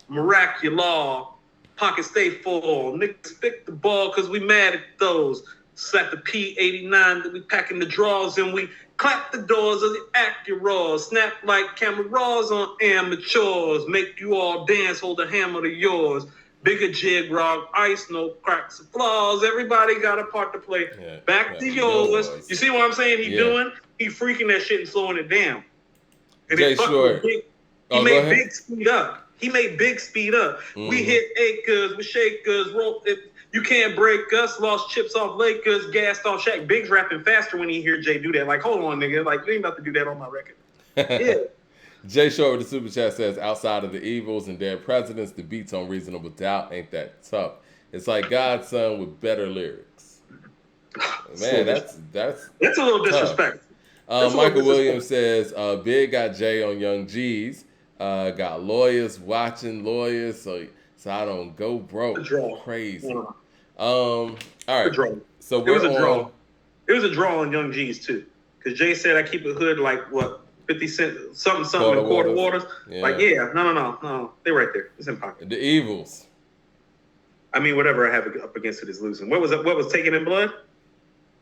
Miraculous, pocket stay full. Niggas pick the ball because we mad at those. Slap the P89 that we packing the drawers and we clap the doors of the Acura. Snap like cameras on amateurs. Make you all dance, hold the hammer to yours. Bigger jig, rock, ice, no cracks or flaws. Everybody got a part to play. Yeah, back to yours. You see what I'm saying? He doing? He freaking that shit and slowing it down. And Jay Short. He made Big speed up. Mm-hmm. We hit acres with shakers. Roll. You can't break us. Lost chips off Lakers. Gassed off Shaq. Big's rapping faster when he hear Jay do that. Like, hold on, nigga. Like, you ain't about to do that on my record. Yeah. Jay Short with the super chat says, outside of the evils and dead presidents, the beats on Reasonable Doubt ain't that tough. It's like God's Son with better lyrics. Man, that's a little disrespectful. Michael Williams says, Big got Jay on Young G's. Got lawyers watching lawyers, so I don't go broke. Crazy. Yeah. All right. So it was a draw. It was a draw on Young G's too, because Jay said I keep it hood like what 50 cents, something in quarter waters. Yeah. Like no, they right there. It's in pocket. The evils. I mean, whatever I have up against it is losing. What was Taken in Blood?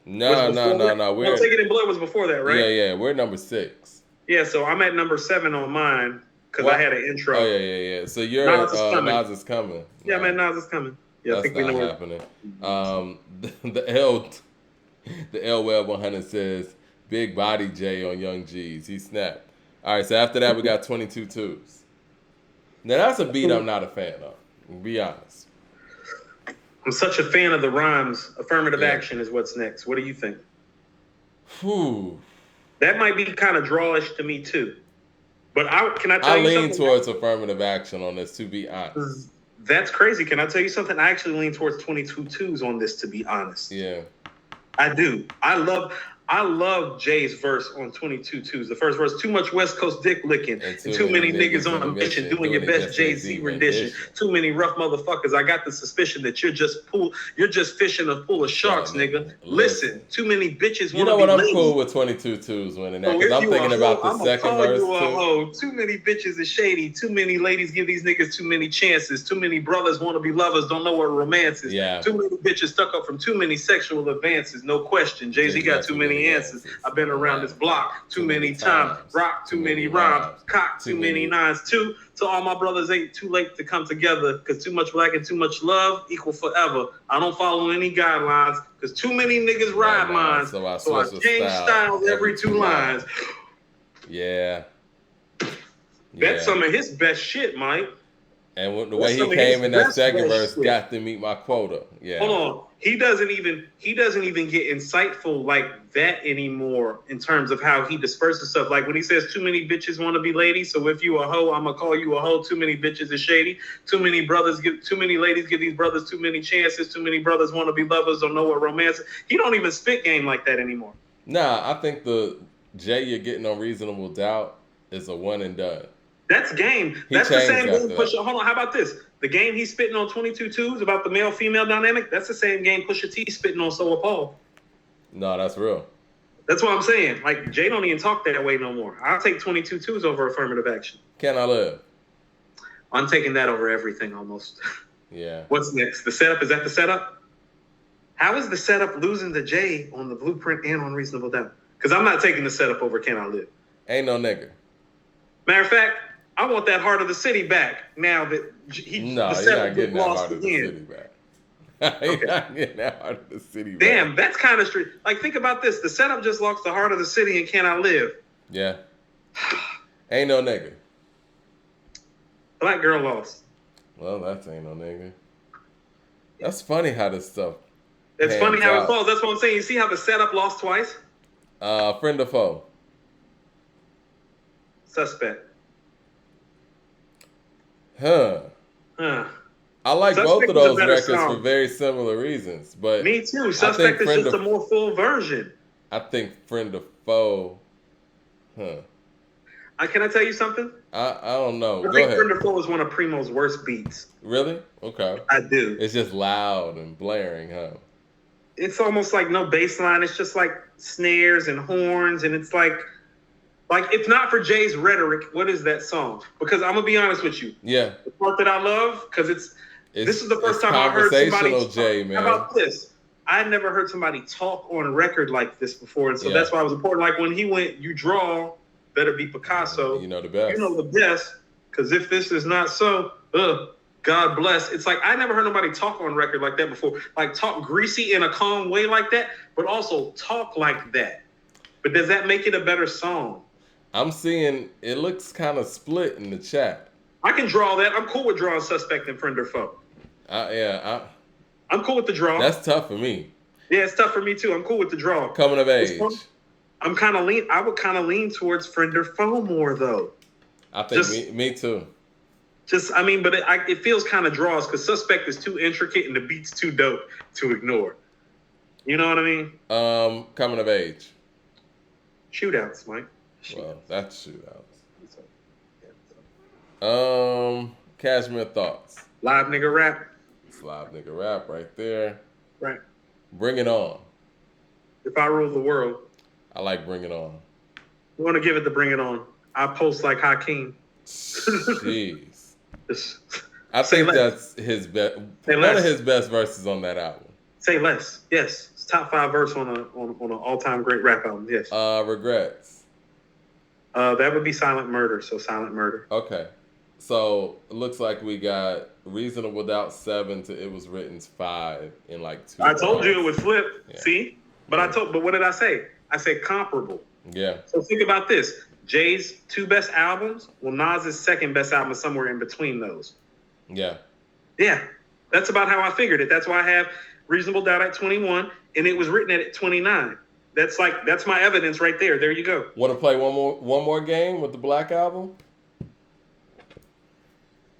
No. Taken in Blood was before that, right? Yeah. We're number 6. Yeah, so I'm at number 7 on mine. Because I had an intro. Oh, yeah. So you're Nas is coming. Yeah, man, Nas is coming. Yeah, that's not happening. The L Web 100 says, Big Body J on Young G's. He snapped. All right, so after that, we got 22 twos. Now, that's a beat I'm not a fan of. Be honest. I'm such a fan of the rhymes. Affirmative action is what's next. What do you think? That might be kind of drawish to me, too. But can I tell you something? I lean towards affirmative action on this, to be honest. That's crazy. Can I tell you something? I actually lean towards 22 twos on this, to be honest. Yeah. I do. I love Jay's verse on 22 twos. The first verse, too much West Coast dick licking. And too many niggas on a mission doing your best Jay-Z rendition. Too many rough motherfuckers. I got the suspicion that you're just fishing a pool of sharks, nigga. Listen, too many bitches want to be You know what? I'm ladies. Cool with 22 twos winning that because I'm thinking about the second verse too. Too many bitches is shady. Too many ladies give these niggas too many chances. Too many brothers want to be lovers, don't know what romance is. Yeah. Too many bitches stuck up from too many sexual advances. No question. Jay-Z got too many answers. I've been around this block too many times. Rock too many rhymes. Cock too many nines. To all my brothers, ain't too late to come together. Because too much black and too much love equal forever. I don't follow any guidelines. Because too many niggas ride mines. So I change styles every 2 lines. Yeah. That's some of his best shit, Mike. And the way he came in that second verse got to meet my quota. Yeah. Hold on. He doesn't even get insightful like that anymore in terms of how he disperses stuff. Like when he says too many bitches want to be ladies, so if you a hoe, I'm gonna call you a hoe. Too many bitches is shady. Too many ladies give these brothers too many chances. Too many brothers want to be lovers, don't know what romance is. He don't even spit game like that anymore. Nah, I think the Jay you're getting on Reasonable Doubt is a one and done. That's game. That's the same game. Hold on. How about this? The game he's spitting on 22 twos about the male-female dynamic, that's the same game Pusha T spitting on So Appalled. No, that's real. That's what I'm saying. Like, Jay don't even talk that way no more. I'll take 22 twos over affirmative action. Can I live? I'm taking that over everything almost. Yeah. What's next? The setup? Is that the setup? How is the setup losing to Jay on the Blueprint and on Reasonable Doubt? Because I'm not taking the setup over Can I Live. Ain't no nigga. Matter of fact, I want that Heart of the City back now that you're not getting that Heart of the City back. You're not getting that Heart of the City back. Damn, that's kind of street. Like, think about this. The setup just lost the Heart of the City and Can I Live? Yeah. Ain't no nigga. Black Girl lost. Well, that's ain't no nigga. That's funny how this stuff. It's funny how it falls. That's what I'm saying. You see how the setup lost twice? Friend or foe? Suspect. I like Suspect both of those records song. for very similar reasons, but me too. Suspect is just a more full version. I think Friend or Foe. Can I tell you something? I don't know. I Go think ahead. Friend or Foe is one of Primo's worst beats. Really? Okay. I do. It's just loud and blaring, huh? It's almost like no bass line. It's just like snares and horns, and it's like if not for Jay's rhetoric, what is that song? Because I'm gonna be honest with you, Yeah. the part that I love, because this is the first It's time I heard somebody conversational, talk. Jay, man. How about this? I never heard somebody talk on record like this before, and so that's why it was important. Like when he went, "You draw, better be Picasso." You know the best. You know the best, because if this is not so, God bless. It's like I never heard nobody talk on record like that before. Like talk greasy in a calm way like that, but also talk like that. But does that make it a better song? I'm seeing it looks kind of split in the chat. I can draw that. I'm cool with drawing Suspect and Friend or Foe. I'm cool with the draw. That's tough for me. Yeah, it's tough for me too. I'm cool with the draw. Coming of age. I'm kind of lean. I would kind of lean towards Friend or Foe more though. I think me too. I mean, but it feels kind of draws because Suspect is too intricate and the beat's too dope to ignore. You know what I mean? Coming of age. Shootouts, Mike. Well, that's shootouts. Cashmere Thoughts. Live nigga rap. It's live nigga rap right there. Right. Bring It On. If I Rule the World. I like Bring It On. You want to give it to Bring It On. I post like Hakeem. Jeez. I Say think less. that's his best. Say One less. of his best verses on that album. Say less. Yes. It's top 5 verse on an all-time great rap album. Yes. Regrets. That would be Silent Murder. So Silent Murder. Okay. So it looks like we got Reasonable Doubt 7 to It Was Written's 5 in like 2 I told you it would flip. Yeah. See? But what did I say? I said comparable. Yeah. So think about this. Jay's 2 best albums, well, Nas's 2nd best album is somewhere in between those. Yeah. Yeah. That's about how I figured it. That's why I have Reasonable Doubt at 21 and It Was Written at 29. That's my evidence right there. There you go. Want to play one more game with the Black Album?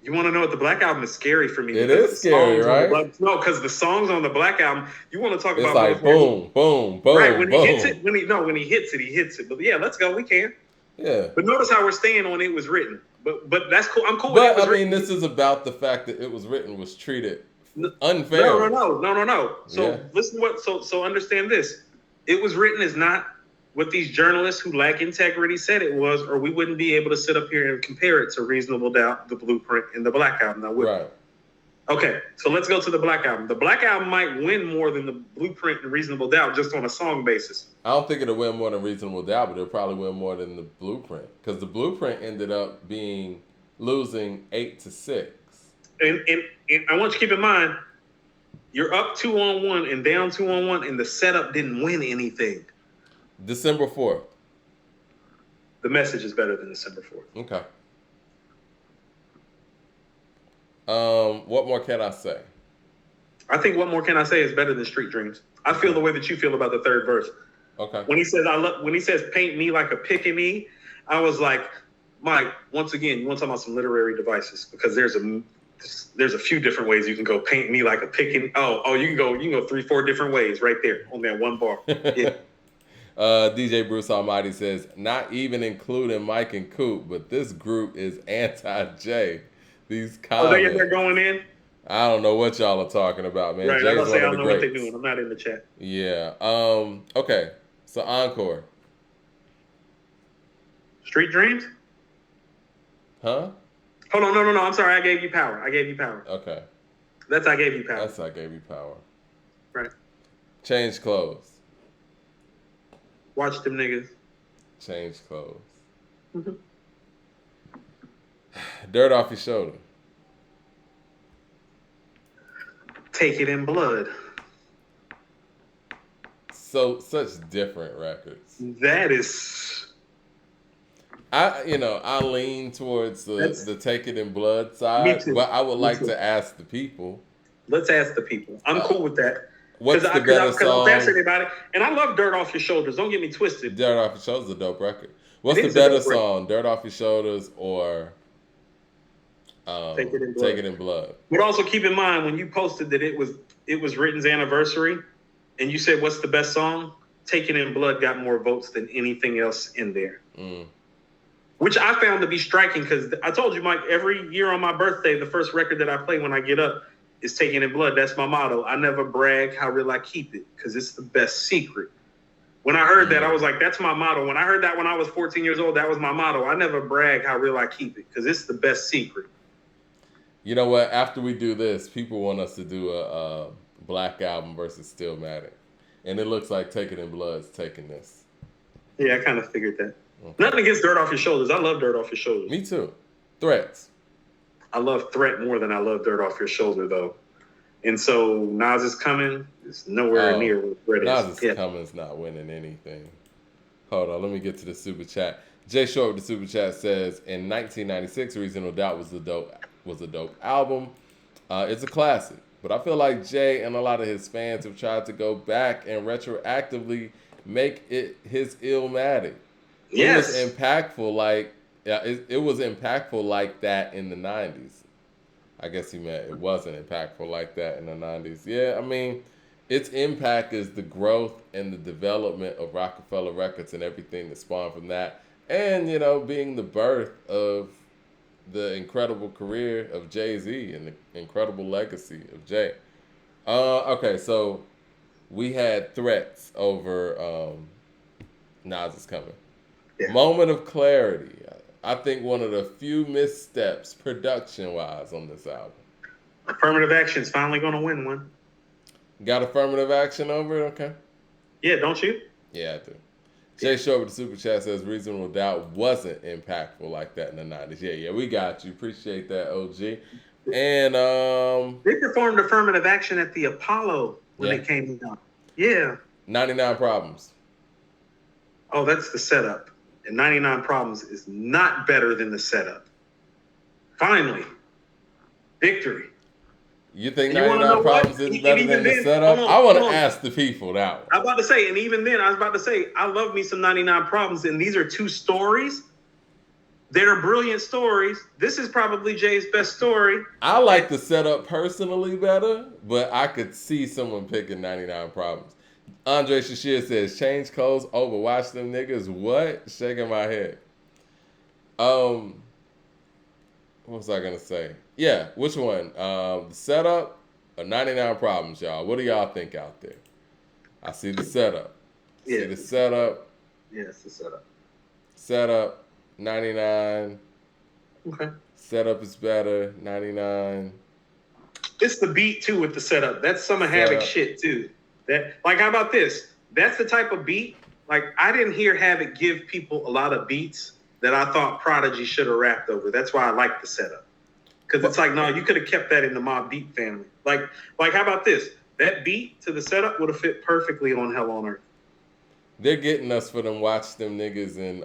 You want to know what the Black Album is scary for me? It is scary, right? No, because the songs on the Black Album, you want to talk It's about like boom, boom, boom, right, when boom. he hits it, when he hits it, he hits it. But yeah, let's go. We can. Yeah. But notice how we're staying on It Was Written. But that's cool. I'm cool with It But Was I Written. mean, this is about the fact that It Was Written was treated unfair. No. So Yeah. listen so understand this. It Was Written is not what these journalists who lack integrity said it was, or we wouldn't be able to sit up here and compare it to Reasonable Doubt, The Blueprint, and the Black Album. Now, Right. Okay, so let's go to the Black Album. The Black Album might win more than the Blueprint and Reasonable Doubt just on a song basis. I don't think it'll win more than Reasonable Doubt, but it'll probably win more than the Blueprint, because the Blueprint ended up losing 8-6. And I want you to keep in mind, you're up 2-on-1 and down 2-on-1, and the setup didn't win anything. December 4th. The Message is better than December 4th. Okay. What more can I say? I think What More Can I Say is better than Street Dreams. I feel the way that you feel about the 3rd verse. Okay. When he says paint me like a pickaninny, I was like, Mike, once again, you want to talk about some literary devices, because there's a few different ways you can go. Paint me like a pickaninny. Oh, you can go 3-4 different ways right there on that one bar. Yeah. DJ Bruce Almighty says, not even including Mike and Coop, but this group is anti-J. These comments. They're going in? I don't know what y'all are talking about, man. Right, Jay's I don't one of know the what they're greats. doing. I'm not in the chat. Yeah. Okay. So Encore. Street Dreams? Huh? Hold on, no. I'm sorry. I gave you Power. Okay. That's I Gave You Power. That's I Gave You Power. Right. Change Clothes. Watch them niggas. Change Clothes. Mm-hmm. Dirt Off Your Shoulder. Take It in Blood. So such different records. That is. I lean towards the Take It in Blood side, Me too. but I would like too. to ask the people. Let's ask the people. I'm cool with that. What's the better song? I'll ask anybody. And I love Dirt Off Your Shoulders. Don't get me twisted. Dirt Off Your Shoulders is a dope record. What's It the is a better dope record. song? Dirt Off Your Shoulders or Take It in Blood. Take It in Blood? But also keep in mind, when you posted that it was Written's anniversary, and you said, what's the best song? Take It in Blood got more votes than anything else in there. which I found to be striking because I told you, Mike, every year on my birthday, the first record that I play when I get up is Taken in Blood. That's my motto. I never brag, how real I keep it, because it's the best secret. When I heard that, I was like, that's my motto. When I heard that when I was 14 years old, that was my motto. I never brag, how real I keep it, because it's the best secret. You know what? After we do this, people want us to do a Black Album versus Stillmatic. And it looks like Taken in Blood's taking this. Yeah, I kind of figured that. Okay. Nothing against Dirt Off Your Shoulders. I love Dirt Off Your Shoulders. Me too. Threats. I love Threat more than I love Dirt Off Your Shoulder, though. And so Nas is Coming is nowhere near what Threat is. Nas is Coming's not winning anything. Hold on, let me get to the super chat. Jay Short with the super chat says, in 1996, Reasonable Doubt was a dope album. It's a classic. But I feel like Jay and a lot of his fans have tried to go back and retroactively make it his Illmatic. Yes. It was impactful like it was impactful like that in the 90s. I guess he meant it wasn't impactful like that in the 90s. Yeah, I mean, its impact is the growth and the development of Rockefeller Records and everything that spawned from that. And, you know, being the birth of the incredible career of Jay-Z and the incredible legacy of Jay. Okay, so we had Threats over Nas is Coming. Yeah. Moment of Clarity. I think one of the few missteps production-wise on this album. Affirmative Action's finally going to win one. Got Affirmative Action over it? Okay. Yeah, don't you? Yeah, I do. Jay Short with the super chat says Reasonable Doubt wasn't impactful like that in the 90s. Yeah, we got you. Appreciate that, OG. And they performed Affirmative Action at the Apollo when it came down. Yeah. 99 Problems. Oh, that's the setup. And 99 Problems is not better than the setup. Finally. Victory. You think 99 Problems is better than the setup? I want to ask the people that one. I was about to say, and even then, I was about to say, I love me some 99 Problems, and these are two stories. They're brilliant stories. This is probably Jay's best story. I like the setup personally better, but I could see someone picking 99 Problems. Andre Shashir says, change clothes over, watch them niggas. What? Shaking my head. What was I going to say? Yeah, which one? The setup or 99 Problems, y'all? What do y'all think out there? I see the setup. Yeah. See the setup. Yeah, it's the setup. Setup, 99. Okay. Setup is better, 99. It's the beat, too, with the setup. That's some of Havoc shit, too. That, like, how about this? That's the type of beat. Like, I didn't hear Havoc give people a lot of beats that I thought Prodigy should have rapped over. That's why I like the setup. Because it's like, no, you could have kept that in the Mobb Deep family. Like, how about this? That beat to the setup would have fit perfectly on Hell on Earth. They're getting us for them watch them niggas in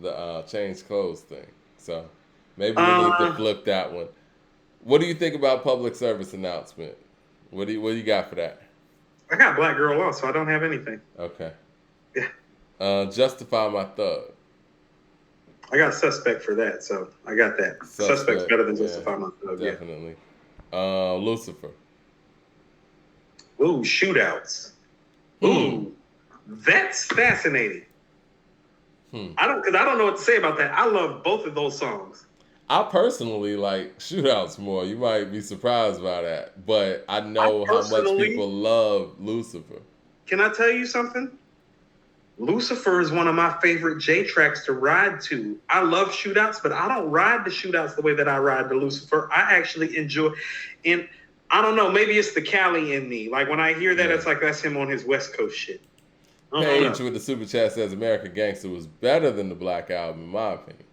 the change clothes thing. So maybe we need to flip that one. What do you think about public service announcement? What do you got for that? I got Black Girl Lost, so I don't have anything. Okay. Yeah. Justify My Thug. I got Suspect for that, so I got that. Suspect's better than Justify My Thug. Definitely. Yeah. Lucifer. Ooh, Shootouts. Ooh, that's fascinating. I don't know what to say about that. I love both of those songs. I personally like Shootouts more. You might be surprised by that, but I know how much people love Lucifer. Can I tell you something? Lucifer is one of my favorite J tracks to ride to. I love Shootouts, but I don't ride the Shootouts the way that I ride the Lucifer. I actually enjoy, and I don't know, maybe it's the Cali in me. Like when I hear that, it's like that's him on his West Coast shit. Paige with the super chat says American Gangster was better than the Black Album, in my opinion.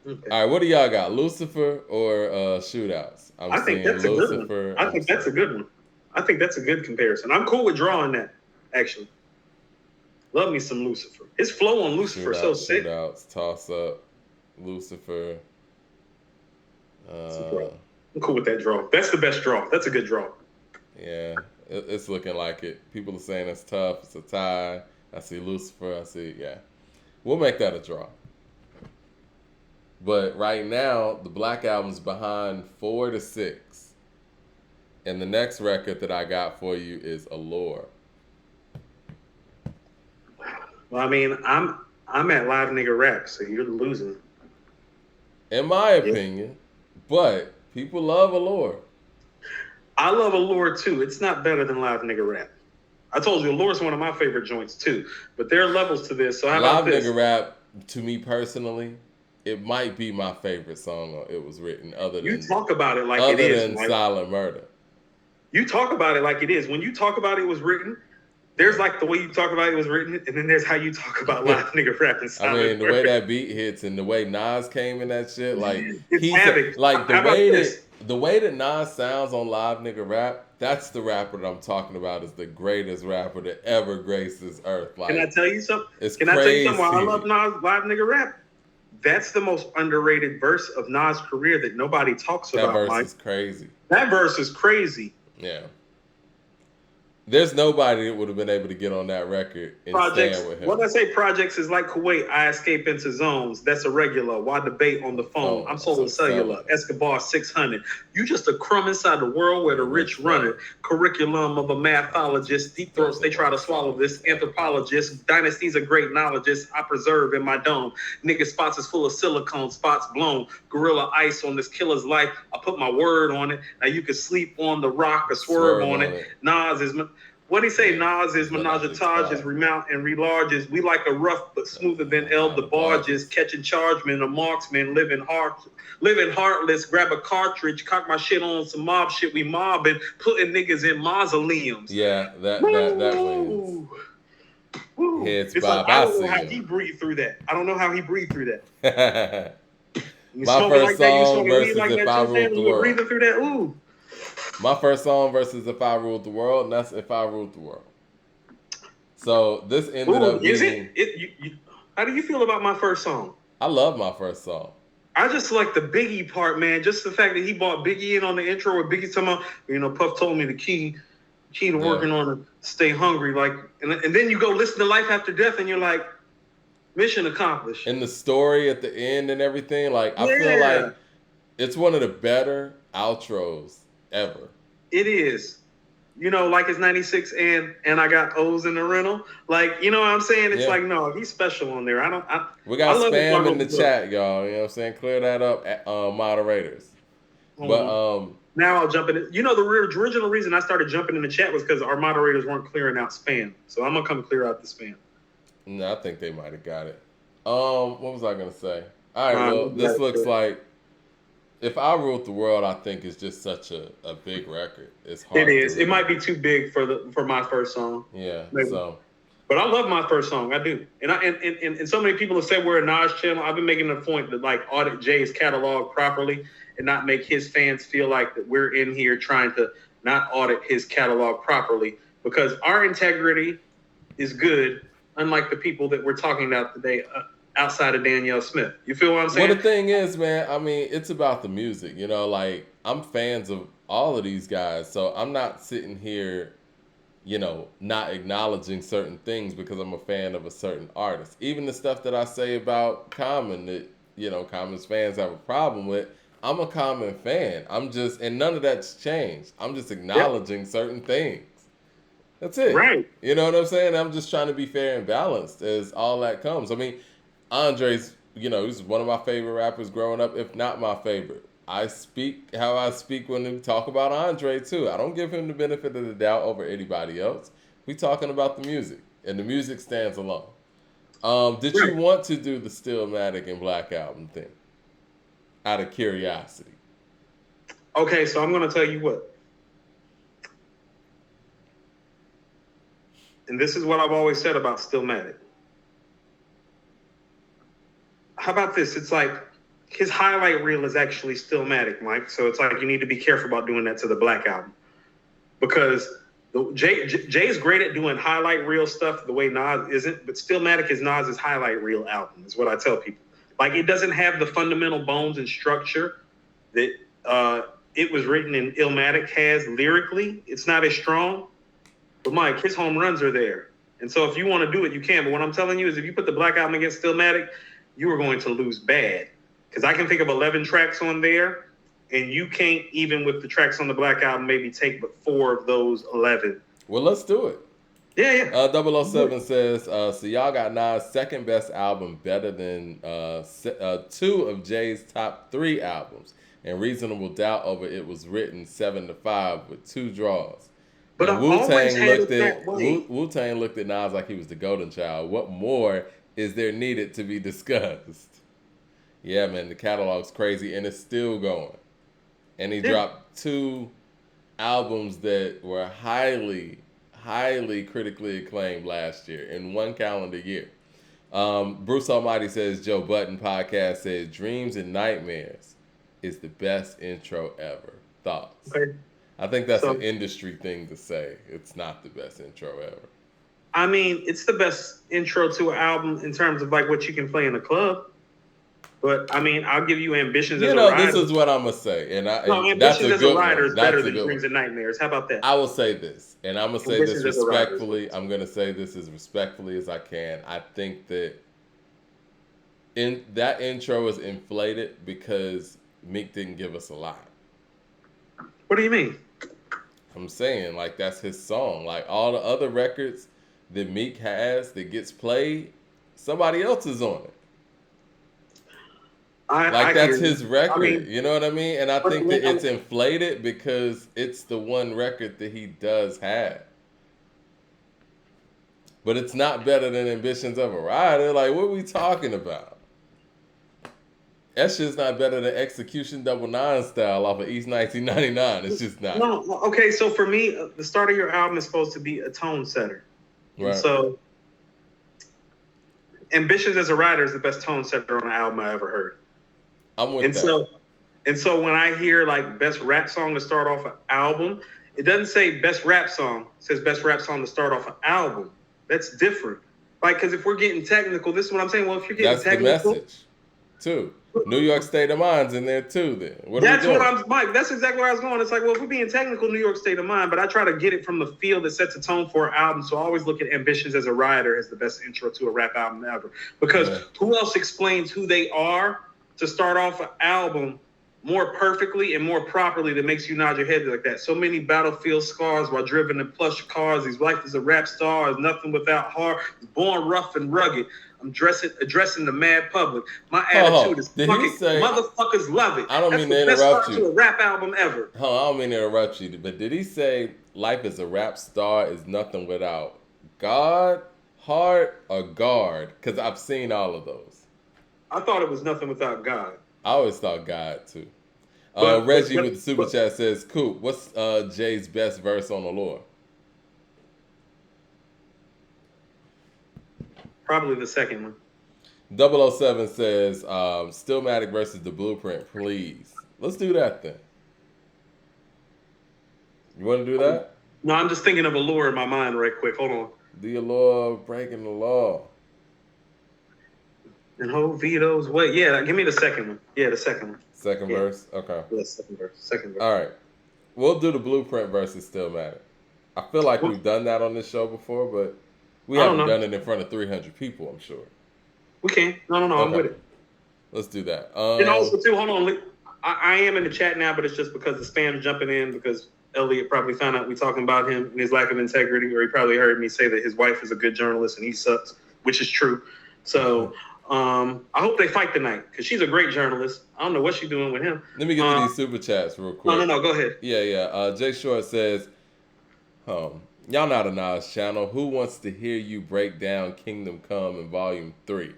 Okay. All right, what do y'all got, Lucifer or Shootouts? I think that's a good one. I think that's a good one. I think that's a good comparison. I'm cool with drawing that, actually. Love me some Lucifer. His flow on Lucifer is so sick. Shootouts, Toss Up, Lucifer. I'm cool with that draw. That's the best draw. That's a good draw. Yeah, it's looking like it. People are saying it's tough. It's a tie. I see Lucifer. I see, we'll make that a draw. But right now, the Black Album's behind 4-6. And the next record that I got for you is Allure. Well, I mean, I'm at live nigga rap, so you're losing. in my Yeah. opinion. But people love Allure. I love Allure too. It's not better than live nigga rap. I told you Allure's one of my favorite joints too. But there are levels to this. So how Live about this? Nigga Rap, to me personally, it might be my favorite song it was written, You talk about it like it other is. than Like, Silent Murder. you talk about it like it is. When you talk about it was written, there's like the way you talk about it was written, and then there's how you talk about live nigga rap and I Silent mean, the Murder. way that beat hits and the way Nas came in that shit, like It's havoc. like How about this? the way that Nas sounds on Live Nigga Rap, that's the rapper that I'm talking about is the greatest rapper that ever graced this earth. Like, Can I tell you something? it's Can I tell you something? Why I crazy. love Nas live nigga rap? That's the most underrated verse of Nas' career that nobody talks That about, verse Mike. is crazy. That verse is crazy. Yeah. There's nobody that would have been able to get on that record and Projects. stand with him. When I say projects is like Kuwait, I escape into zones. That's irregular. Why debate on the phone? Oh, I'm sold cellular. Escobar 600. You just a crumb inside the world where the rich run it. Curriculum of a mathologist. Deep throats, they try to swallow this. Anthropologist. Dynasties of great knowledges. I preserve in my dome. Nigga spots is full of silicone. Spots blown. Gorilla ice on this killer's life. I put my word on it. Now you can sleep on the rock or swerve on it. Nas is... What he say? Nas is menage-a-tage, is remount and relarges. We like a rough but smoother than El the barges. Catching chargemen, a marksman, living heartless. Grab a cartridge, cock my shit on some mob shit. We mobbing, putting niggas in mausoleums. Yeah, that wins. It's like, I don't know how he breathed through that. I don't know how he breathed through that. My first song versus If I Ruled the World. Breathing through that, ooh. My first song versus If I Ruled the World, and that's If I Ruled the World. So this ended up being... Is it? How do you feel about my first song? I love my first song. I just like the Biggie part, man. Just the fact that he brought Biggie in on the intro where Biggie's talking about, Puff told me the key to working on it, stay hungry. Like, and then you go listen to Life After Death and you're like, mission accomplished. And the story at the end and everything, like, I feel like it's one of the better outros ever. It is. Like it's 96 and I got O's in the rental. Like, you know what I'm saying? It's like, no, he's special on there. We got spam in the chat, y'all. You know what I'm saying? Clear that up, moderators. But now I'll jump in. The original reason I started jumping in the chat was because our moderators weren't clearing out spam. So I'm gonna come clear out the spam. No, I think they might have got it. What was I gonna say? All right, well, this looks like If I Ruled the World, I think is just such a big record. It's hard. It is. It might be too big for my first song. Yeah. Maybe. So. But I love my first song. I do. And so many people have said we're a Nas channel. I've been making a point to like audit Jay's catalog properly and not make his fans feel like that we're in here trying to not audit his catalog properly because our integrity is good, unlike the people that we're talking about today. Outside of Danielle Smith. You feel what I'm saying? Well, the thing is, man, I mean, it's about the music. Like, I'm fans of all of these guys, so I'm not sitting here, not acknowledging certain things because I'm a fan of a certain artist. Even the stuff that I say about Common that, Common's fans have a problem with, I'm a Common fan. And none of that's changed. I'm just acknowledging certain things. That's it. Right. You know what I'm saying? I'm just trying to be fair and balanced as all that comes. I mean, Andre's, he's one of my favorite rappers growing up, if not my favorite. I speak how I speak when we talk about Andre, too. I don't give him the benefit of the doubt over anybody else. We talking about the music, and the music stands alone. Did you want to do the Stillmatic and Black Album thing? Out of curiosity. Okay, so I'm going to tell you what. And this is what I've always said about Stillmatic. How about this? It's like his highlight reel is actually Stillmatic, Mike. So it's like you need to be careful about doing that to the Black Album. Because Jay's great at doing highlight reel stuff the way Nas isn't, but Stillmatic is Nas's highlight reel album, is what I tell people. Like, it doesn't have the fundamental bones and structure that it was written in Illmatic has lyrically. It's not as strong. But, Mike, his home runs are there. And so if you want to do it, you can. But what I'm telling you is if you put the Black Album against Stillmatic, you are going to lose bad. Because I can think of 11 tracks on there, and you can't, even with the tracks on the Black Album, maybe take but 4 of those 11. Well, let's do it. Yeah, yeah. 007 says, so y'all got Nas' second best album better than two of Jay's top three albums. And Reasonable Doubt over It Was Written 7-5 with 2 draws. But And I've always had it that way. Wu-Tang looked at Nas like he was the golden child. What more is there needed to be discussed? Yeah, man, the catalog's crazy and it's still going. And he Yeah. dropped 2 albums that were highly critically acclaimed last year in 1 calendar year. Bruce Almighty says, Joe Budden podcast says, Dreams and Nightmares is the best intro ever. Thoughts? Okay. I think that's an industry thing to say. It's not the best intro ever. I mean, it's the best intro to an album in terms of like what you can play in the club. But I mean, I'll give you Ambitions as a Rider. This is what I'm gonna say, and Ambitions as a Rider is better than Dreams and Nightmares. How about that? I will say this, and I'm gonna say this respectfully. I'm gonna say this as respectfully as I can. I think that that intro is inflated because Meek didn't give us a lot. What do you mean? I'm saying like that's his song. Like all the other records that Meek has that gets played, somebody else is on it. That's his record, I mean, you know what I mean? And I think that it's inflated because it's the one record that he does have. But it's not better than Ambitions of a Rider. Like, what are we talking about? That shit's not better than Execution Double 9 style off of East 1999. It's just not. No, okay, so for me, the start of your album is supposed to be a tone setter. Right. And so, Ambitions as a Rider is the best tone setter on an album I ever heard. I'm with that. So when I hear like best rap song to start off an album, it doesn't say best rap song. It says best rap song to start off an album. That's different. Like, because if we're getting technical, this is what I'm saying. Well, if you're getting technical, that's the message too. New York State of Mind's in there too. Then Mike. That's exactly where I was going. It's like, well, if we're being technical, New York State of Mind, but I try to get it from the feel that sets a tone for an album. So I always look at Ambitions as a Rider as the best intro to a rap album ever. Because who else explains who they are to start off an album more perfectly and more properly that makes you nod your head like that? So many battlefield scars while driven in plush cars. His life as a rap star is nothing without heart. He's born rough and rugged. I'm addressing the mad public. My attitude is motherfuckers love it. I don't mean to interrupt you. That's the best start to a rap album ever. I don't mean to interrupt you, but did he say life as a rap star is nothing without God, heart, or guard? Because I've seen all of those. I thought it was nothing without God. I always thought God too. Reggie with the super chat says, Coop, what's Jay's best verse on Allure? Probably the second one. 007 says, Stillmatic versus The Blueprint, please. Let's do that then. You want to do that? No, I'm just thinking of Allure in my mind right quick. Hold on. The Allure of breaking the law. And hold Vito's way. Yeah, give me the second one. Yeah, the second one. Second verse? Okay. Yeah, second verse. All right. We'll do the Blueprint versus Stillmatic. I feel like we've done that on this show before, but we haven't done it in front of 300 people, I'm sure. We can. No, okay. I'm with it. Let's do that. And also, too, hold on. I am in the chat now, but it's just because the spam's jumping in because Elliot probably found out we talking about him and his lack of integrity, or he probably heard me say that his wife is a good journalist and he sucks, which is true. So I hope they fight tonight because she's a great journalist. I don't know what she's doing with him. Let me get to these super chats real quick. No, go ahead. Yeah. Jay Short says, y'all not a Nas channel. Who wants to hear you break down Kingdom Come in Volume 3?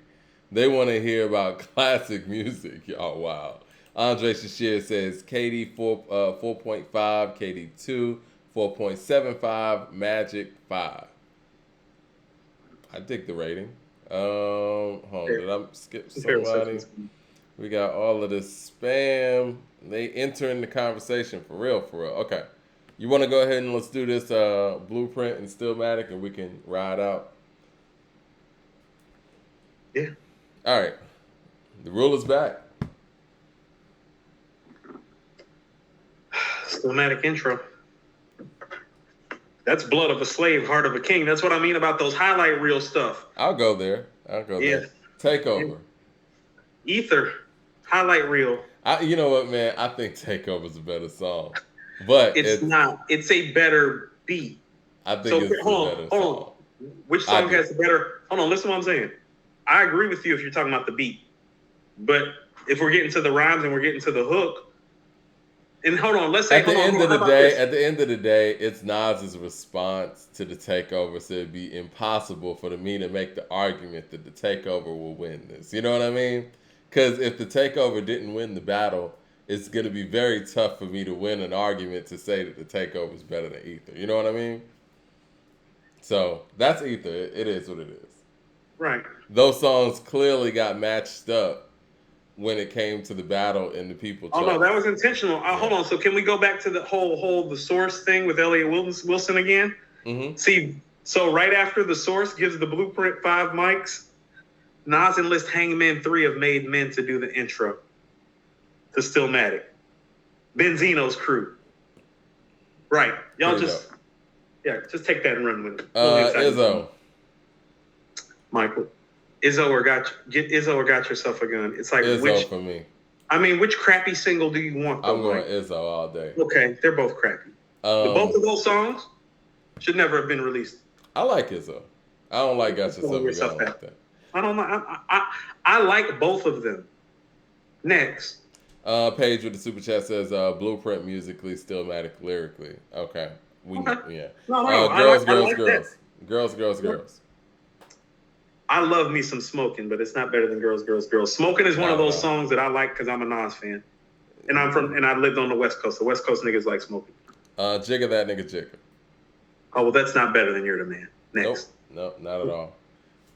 They want to hear about classic music. Y'all, wow. Andre Shashir says, KD 4.5, KD 2, 4.75, Magic 5. I dig the rating. Hold on, did I skip somebody? We got all of this spam. They entering the conversation for real. Okay. You want to go ahead and let's do this Blueprint and Stillmatic and we can ride out? Yeah. All right. The rule is back. Stillmatic intro. That's blood of a slave, heart of a king. That's what I mean about those highlight reel stuff. I'll go there. There. Takeover. Ether. Highlight reel. You know what, man? I think Takeover's a better song. But it's not. It's a better beat. I think So it's a hold better on, song. hold on. Which song has the better? Hold on, listen to what I'm saying. I agree with you if you're talking about the beat, but if we're getting to the rhymes and we're getting to the hook, and hold on, let's say At the end of the how about day, this? at the end of the day, it's Nas's response to the takeover, so it'd be impossible for me to make the argument that the takeover will win this. You know what I mean? Because if the takeover didn't win the battle, it's gonna be very tough for me to win an argument to say that the takeover is better than Ether. You know what I mean? So that's Ether. It is what it is. Right. Those songs clearly got matched up when it came to the battle and the people chose. Oh no, that was intentional. Hold on. So can we go back to the whole the source thing with Elliot Wilson again? Mm-hmm. See, so right after the source gives the blueprint 5 mics, Nas enlists Hangman 3 of Made Men to do the intro to Stillmatic. Benzino's crew. Right. Y'all Pretty just take that and run with it. Izzo. Michael. Izzo or got yourself a gun. It's like Izzo for me. I mean, which crappy single do you want though? I'm going Mike? Izzo all day. Okay, they're both crappy. Both of those songs should never have been released. I like Izzo. I don't like Got Yourself a Gun like that. I don't like. I like both of them. Next. Paige with the super chat says Blueprint musically, Stillmatic lyrically. Okay. Yeah. No. Girls. I love me some Smoking, but it's not better than Girls. Smoking is one of those songs that I like because I'm a Nas fan, and I lived on the West Coast. The West Coast niggas like Smoking. Jigga that nigga Jigga. Oh well, that's not better than You're the Man. Next. Nope, not at all.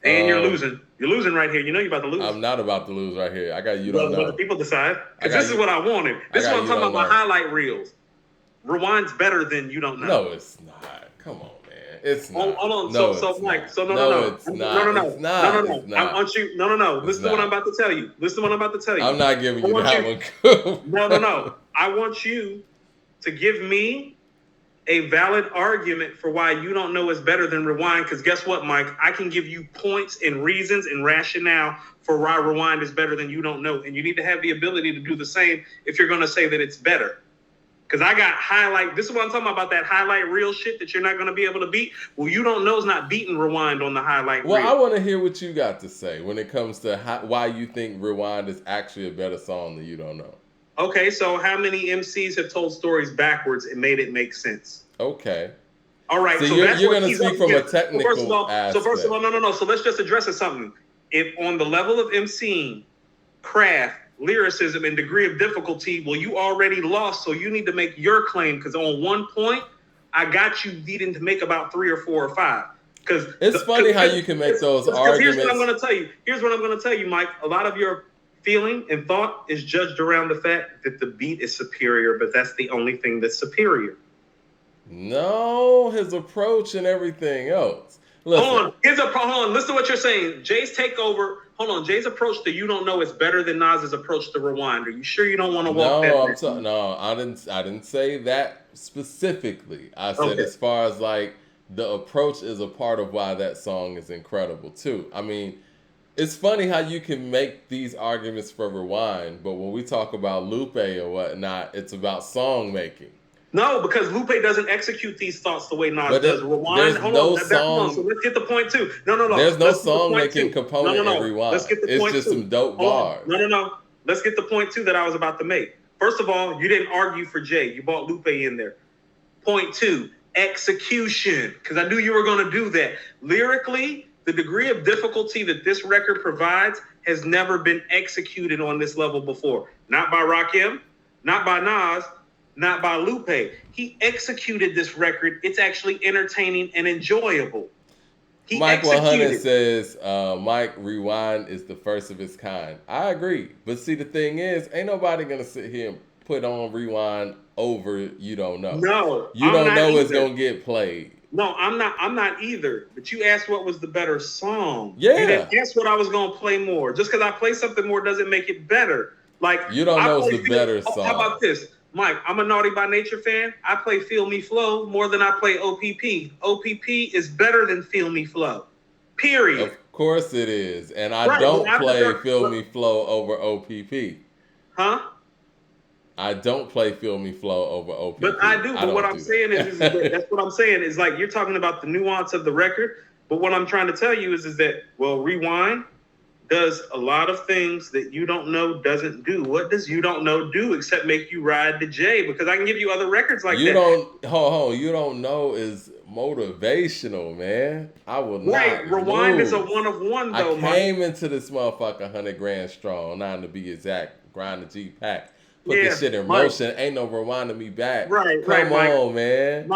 And you're losing. You're losing right here. You know you're about to lose. I'm not about to lose right here. I got You Don't Know. Let the people decide. Because this is what I wanted. This is what I'm talking about. My highlight reels. Rewind's better than You Don't Know. No, it's not. Come on, man. It's not. Hold on. No, So Mike. So no. It's not. No. It's not. It's not. I want you. No. Listen to what I'm about to tell you. I'm not giving you that one. No. I want you to give me a valid argument for why You Don't Know is better than Rewind, because guess what, Mike? I can give you points and reasons and rationale for why Rewind is better than You Don't Know, and you need to have the ability to do the same if you're going to say that it's better. Because I got highlight. This is what I'm talking about that highlight reel shit that you're not going to be able to beat. Well, You Don't Know is not beating Rewind on the highlight reel. Well, I want to hear what you got to say when it comes to why you think Rewind is actually a better song than You Don't Know. Okay, so how many MCs have told stories backwards and made it make sense? Okay. All right, so you're going to speak from a technical aspect. So first of all, no. So let's just address it something. If on the level of MCing, craft, lyricism, and degree of difficulty, well, you already lost, so you need to make your claim, because on one point, I got you needing to make about 3 or 4 or 5. Because it's funny how you can make those arguments. Here's what I'm going to tell you. Mike. A lot of your feeling and thought is judged around the fact that the beat is superior, but that's the only thing that's superior. No, his approach and everything else. Listen. Hold on. Listen to what you're saying. Jay's takeover. Hold on. Jay's approach to You Don't Know is better than Nas's approach to Rewind. Are you sure you don't want to walk that? No, I didn't say that specifically. I said as far as like the approach is a part of why that song is incredible too. I mean, it's funny how you can make these arguments for Rewind, but when we talk about Lupe or whatnot, it's about song making. No, because Lupe doesn't execute these thoughts the way Nas does. Rewind. Hold on. So let's get the point too. No. There's no song making component in Rewind. Let's get the point. It's just some dope bars. No. Let's get the point too that I was about to make. First of all, you didn't argue for Jay. You brought Lupe in there. Point 2, execution. Because I knew you were going to do that. Lyrically, the degree of difficulty that this record provides has never been executed on this level before. Not by Rakim, not by Nas, not by Lupe. He executed this record. It's actually entertaining and enjoyable. Mike 100 says, Mike, Rewind is the first of its kind. I agree. But see, the thing is, ain't nobody going to sit here and put on Rewind over You Don't Know. No. You Don't Know is going to get played. No, I'm not either. But you asked what was the better song. Yeah. You didn't ask what I was going to play more. Just because I play something more doesn't make it better. Like You Don't Know is the better song. How about this? Mike, I'm a Naughty by Nature fan. I play Feel Me Flow more than I play OPP. OPP is better than Feel Me Flow. Period. Of course it is. And I don't play Feel Me Flow over OPP. Huh? I don't play Feel Me Flow over OPP. But I do. But what I'm saying is that that's what I'm saying is like you're talking about the nuance of the record. But what I'm trying to tell you is that, well, Rewind does a lot of things that You Don't Know doesn't do. What does You Don't Know do except make you ride the J? Because I can give you other records like that. You Don't Know is motivational, man. I will not Right, Rewind lose. is a one of one though. I came into this motherfucker 100 grand strong, 9 to be exact. Grind the G pack. Put this shit in motion. Ain't no rewinding me back. Right, Come on, man.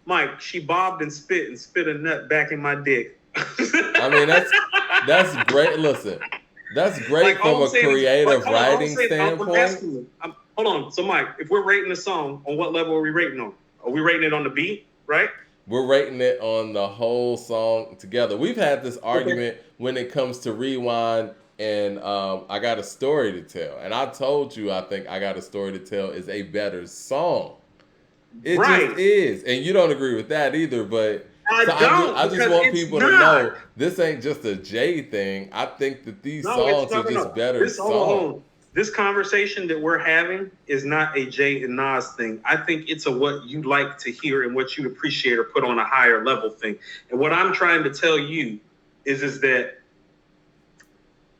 Mike, she bobbed and spit a nut back in my dick. I mean, that's great. Listen, that's great from a creative writing standpoint. Hold on. So, Mike, if we're rating the song, on what level are we rating on? Are we rating it on the beat, right? We're rating it on the whole song together. We've had this argument when it comes to Rewind and I Got a Story to Tell. And I told you I think I Got a Story to Tell is a better song. It just is. And you don't agree with that either, but I just want people to know this ain't just a Jay thing. I think that these songs are just better songs. This conversation that we're having is not a Jay and Nas thing. I think it's a what you like to hear and what you appreciate or put on a higher level thing. And what I'm trying to tell you is that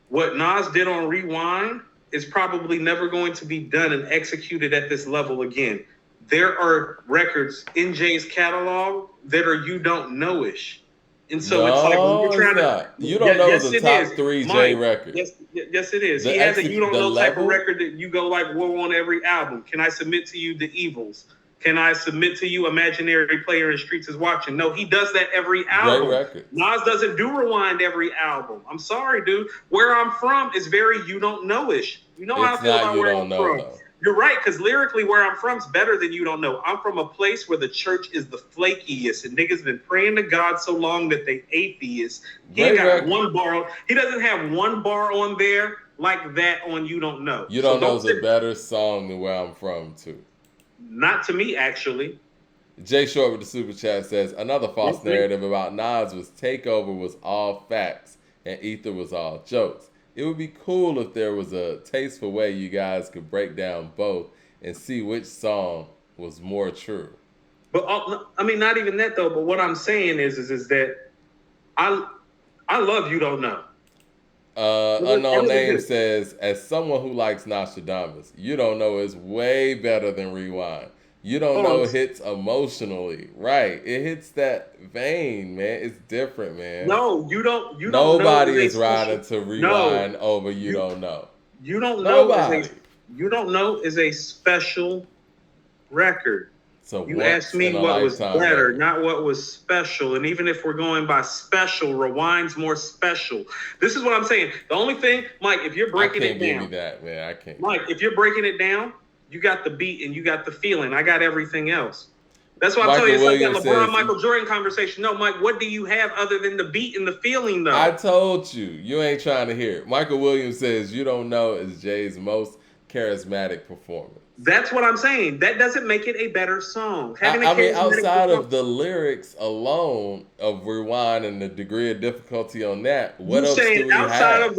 what Nas did on Rewind is probably never going to be done and executed at this level again. There are records in Jay's catalog that are You Don't Know-ish. And so it's like when you're trying to... You Don't Know is a top 3 Jay record. Yes, it is. He has a You Don't Know type of record that you go like, whoa, on every album. Can I submit to you The Evils? Can I submit to you Imaginary Player in Streets is Watching? No, he does that every album. Great record. Nas doesn't do Rewind every album. I'm sorry, dude. Where I'm From is very You Don't Know-ish. You know how I feel about where I'm from. Though. You're right, because lyrically where I'm from is better than You Don't Know. I'm from a place where the church is the flakiest, and niggas been praying to God so long that they atheists. He ain't got one bar. He doesn't have one bar on there like that on You Don't Know. You Don't Know is a better song than Where I'm From, too. Not to me, actually. Jay Short with the super chat says, another false narrative about Nas was Takeover was all facts and Ether was all jokes. It would be cool if there was a tasteful way you guys could break down both and see which song was more true. But I mean, not even that though. But what I'm saying is that I love You Don't Know. Unknown Name says, as someone who likes Nostradamus, You Don't Know is way better than Rewind. You Don't Know hits emotionally, right? It hits that vein, man. It's different, man. No, you don't. Nobody is riding to Rewind over You Don't Know. You Don't Know. You Don't Know is a special record. So you asked me what was better, not what was special. And even if we're going by special, Rewind's more special. This is what I'm saying. The only thing, Mike, if you're breaking it down, give me that, man. I can't. Mike, if you're breaking it down, you got the beat and you got the feeling. I got everything else. That's why I'm telling you, it's like that LeBron Michael Jordan conversation. No, Mike, what do you have other than the beat and the feeling, though? I told you. You ain't trying to hear it. Michael Williams says You Don't Know is Jay's most charismatic performance. That's what I'm saying. That doesn't make it a better song. I mean, outside of the lyrics alone of Rewind and the degree of difficulty on that, what else do we have?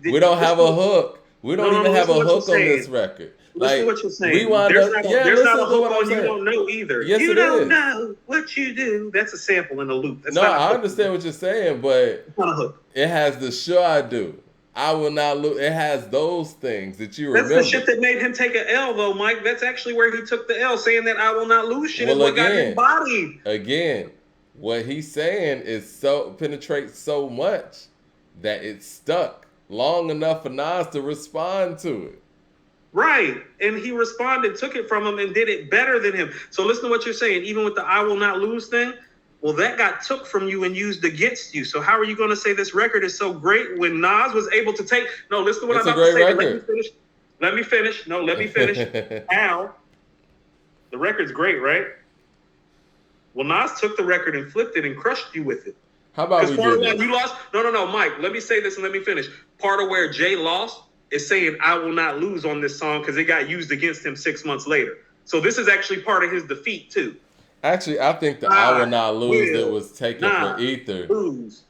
We don't have a hook. We don't even have a hook on this record. Listen to what you're saying. There's not a hook on You Don't Know either. Yes, you don't know what you do. That's a sample in a loop. That's I understand what you're saying, but it's not a hook. It has the Sure I Do. I Will Not Lose. It has those things that you remember. That's the shit that made him take an L, though, Mike. That's actually where he took the L, saying that I will not lose shit. Well, got him bodied. Again, what he's saying is penetrates so much that it's stuck long enough for Nas to respond to it. Right. And he responded, took it from him, and did it better than him. So listen to what you're saying. Even with the I Will Not Lose thing, well, that got took from you and used against you. So how are you going to say this record is so great when Nas was able to take... No, listen to what I'm about to say. Let me finish. No, let me finish. Al, the record's great, right? Well, Nas took the record and flipped it and crushed you with it. How about we do this? You lost? No, Mike, let me say this and let me finish. Part of where Jay lost is saying I will not lose on this song because it got used against him 6 months later. So this is actually part of his defeat, too. Actually, I think the I Will Not Lose that was taken for Ether.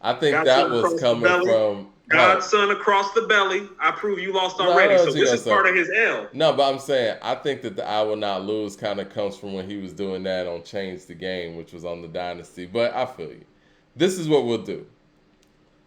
I think that was coming from Godson across the belly. I prove you lost No, I already. know So what you're this gonna is say. part of his L. No, but I'm saying I think that the I Will Not Lose kind of comes from when he was doing that on Change the Game, which was on the Dynasty. But I feel you. This is what we'll do.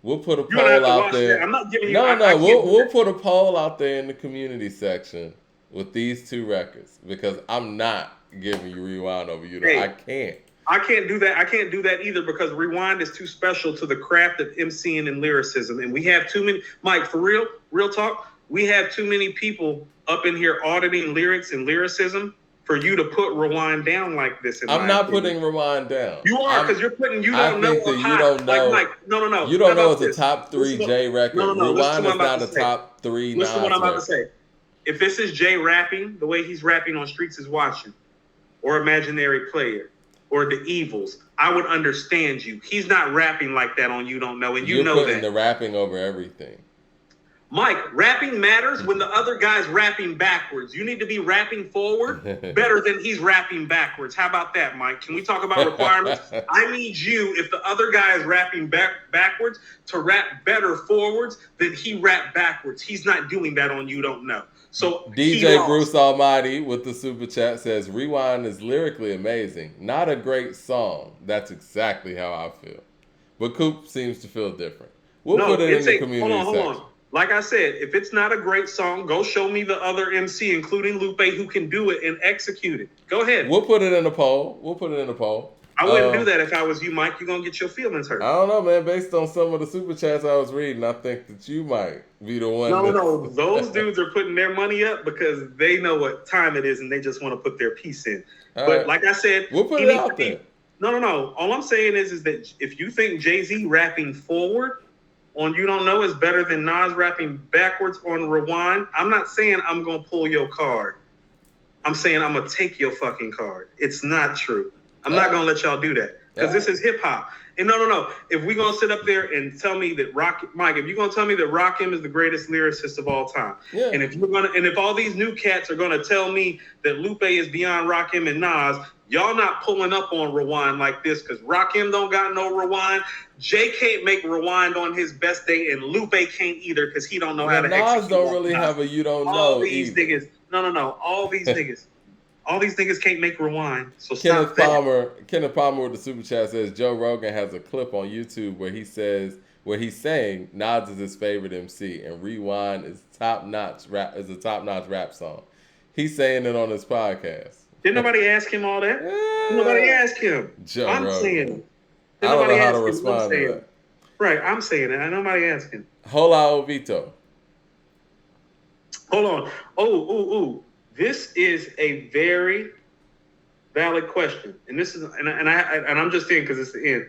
We'll put a You're gonna have poll to out watch that. there. I'm not giving you. No, I no, can't do we'll that. put a poll out there in the community section with these two records because I'm not giving you Rewind over you. Hey, I can't. I can't do that. I can't do that either because Rewind is too special to the craft of MCing and lyricism. And we have too many, Mike, for real talk, we have too many people up in here auditing lyrics and lyricism for you to put Rewind down like this. I'm not putting Rewind down. You are, because you're putting You I Don't Know think that up you high. don't know. Like, Mike, no. You don't How know about it's a this? top 3 J record. No. Rewind is Listen to what I'm not about a to say. top 3 Listen to what Nas I'm about record. to say. If this is Jay rapping the way he's rapping on Streets is Watching, or Imaginary Player, or The Evils, I would understand you. He's not rapping like that on You Don't Know, and You're know putting that. the rapping over everything. Mike, rapping matters when the other guy's rapping backwards. You need to be rapping forward better than he's rapping backwards. How about that, Mike? Can we talk about requirements? I need you, if the other guy is rapping backwards, to rap better forwards than he rap backwards. He's not doing that on You Don't Know. So DJ Bruce Almighty with the super chat says, Rewind is lyrically amazing. Not a great song. That's exactly how I feel. But Coop seems to feel different. We'll put it in the community section. Hold on. Like I said, if it's not a great song, go show me the other MC, including Lupe, who can do it and execute it. Go ahead. We'll put it in a poll. I wouldn't do that if I was you, Mike. You're going to get your feelings hurt. I don't know, man. Based on some of the super chats I was reading, I think that you might be the one. No. Those dudes are putting their money up because they know what time it is and they just want to put their piece in. All but right. like I said, we'll put it out there. No. All I'm saying is that if you think Jay-Z rapping forward on You Don't Know is better than Nas rapping backwards on Rewind, I'm not saying I'm going to pull your card. I'm saying I'm going to take your fucking card. It's not true. I'm not going to let y'all do that because this is hip hop. And no. If we're going to sit up there and tell me that Mike, if you're going to tell me that Rakim is the greatest lyricist of all time, and if all these new cats are going to tell me that Lupe is beyond Rakim and Nas, y'all not pulling up on Rewind like this because Rakim don't got no Rewind. Jay can't make Rewind on his best day, and Lupe can't either because he don't know how to execute. Nas don't really have a You Don't Know. All these niggas, no. All these niggas. All these niggas can't make Rewind. So Kenneth Palmer with the super chat says Joe Rogan has a clip on YouTube where he's saying Nas is his favorite MC and Rewind is a top notch rap song. He's saying it on his podcast. Didn't nobody ask him all that? Nobody asked him. Joe I'm Rogan. saying it. I don't know how to respond to that. Right, I'm saying it. Nobody asked him. Hola Ovito. Hold on. Oh. This is a very valid question, and this is, and I'm just saying because it's the end.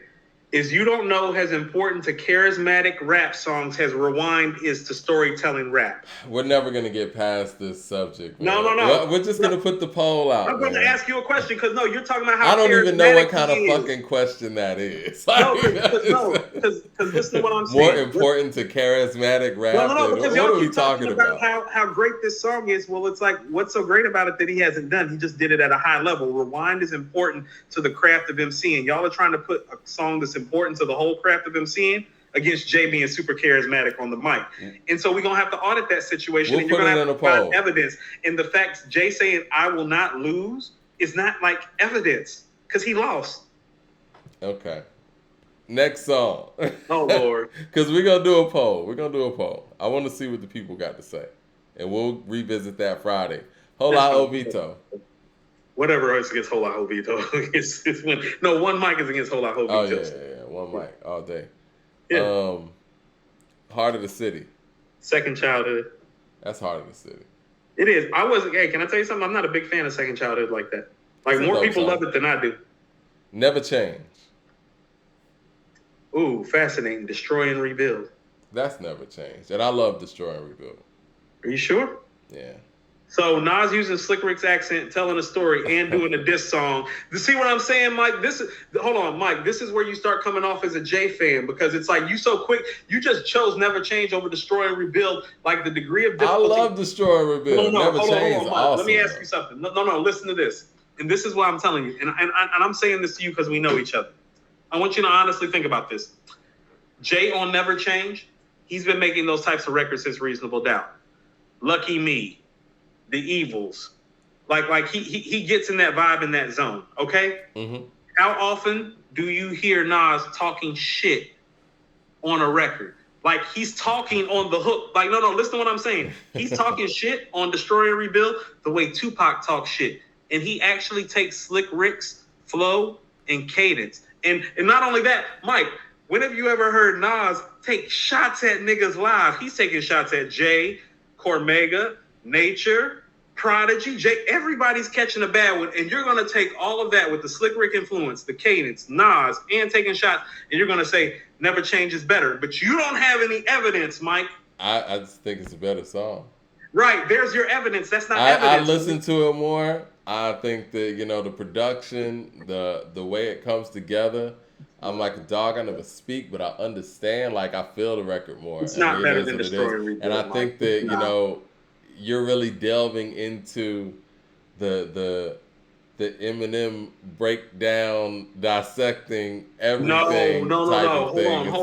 Is You Don't Know as important to charismatic rap songs as Rewind is to storytelling rap? We're never gonna get past this subject. Man. No. We're just gonna put the poll out. I'm going to ask you a question because you're talking about how I don't even know what kind of is. fucking question that is. Because listen to what I'm saying. More important to charismatic rap. No, because what y'all are we keep talking about? How great this song is. Well, it's like, what's so great about it that he hasn't done? He just did it at a high level. Rewind is important to the craft of MCing. Y'all are trying to put a song that's important to the whole craft of MCing against Jay being super charismatic on the mic. And so we're going to have to audit that situation. And you're going to have to find evidence. And the fact Jay saying, I will not lose, is not like evidence because he lost. Okay. Next song. Oh, Lord. Because we're going to do a poll. I want to see what the people got to say. And we'll revisit that Friday. Hola, Ovito. Whatever is against Hola Jovito. No, one mic is against Hola Jovito. Oh, yeah. One mic all day. Yeah. Heart of the City. Second Childhood. That's Heart of the City. It is. Hey, can I tell you something? I'm not a big fan of Second Childhood like that. Like, more people love it than I do. Never Change. Ooh, fascinating. Destroy and Rebuild. That's Never Changed. And I love Destroy and Rebuild. Are you sure? Yeah. So Nas using Slick Rick's accent, telling a story, and doing a diss song. You see what I'm saying, Mike? Hold on, Mike. This is where you start coming off as a Jay fan because it's like you so quick. You just chose Never Change over Destroy and Rebuild. Like the degree of difficulty. I love Destroy and Rebuild. Never Change is awesome. Let me ask you something. No. Listen to this. And this is what I'm telling you. And I'm saying this to you because we know each other. I want you to honestly think about this. Jay on Never Change He's been making those types of records since Reasonable Doubt. Lucky Me, The Evils. Like he gets in that vibe, in that zone, okay? Mm-hmm. How often do you hear Nas talking shit on a record? Like, he's talking on the hook. Like, no, listen to what I'm saying. He's talking shit on Destroy and Rebuild the way Tupac talks shit. And he actually takes Slick Rick's flow and cadence. And not only that, Mike, when have you ever heard Nas take shots at niggas live? He's taking shots at Jay, Cormega, Nature, Prodigy, Jay. Everybody's catching a bad one. And you're going to take all of that with the Slick Rick influence, the cadence, Nas, and taking shots, and you're going to say Never Change is better. But you don't have any evidence, Mike. I just think it's a better song. Right. There's your evidence. That's not evidence. I listen to it more. I think that, the production, the way it comes together, I'm like a dog. I never speak, but I understand. Like, I feel the record more. It's not better than Destroy and Rebuild. And I think that, you're really delving into the Eminem breakdown, dissecting everything. No. Hold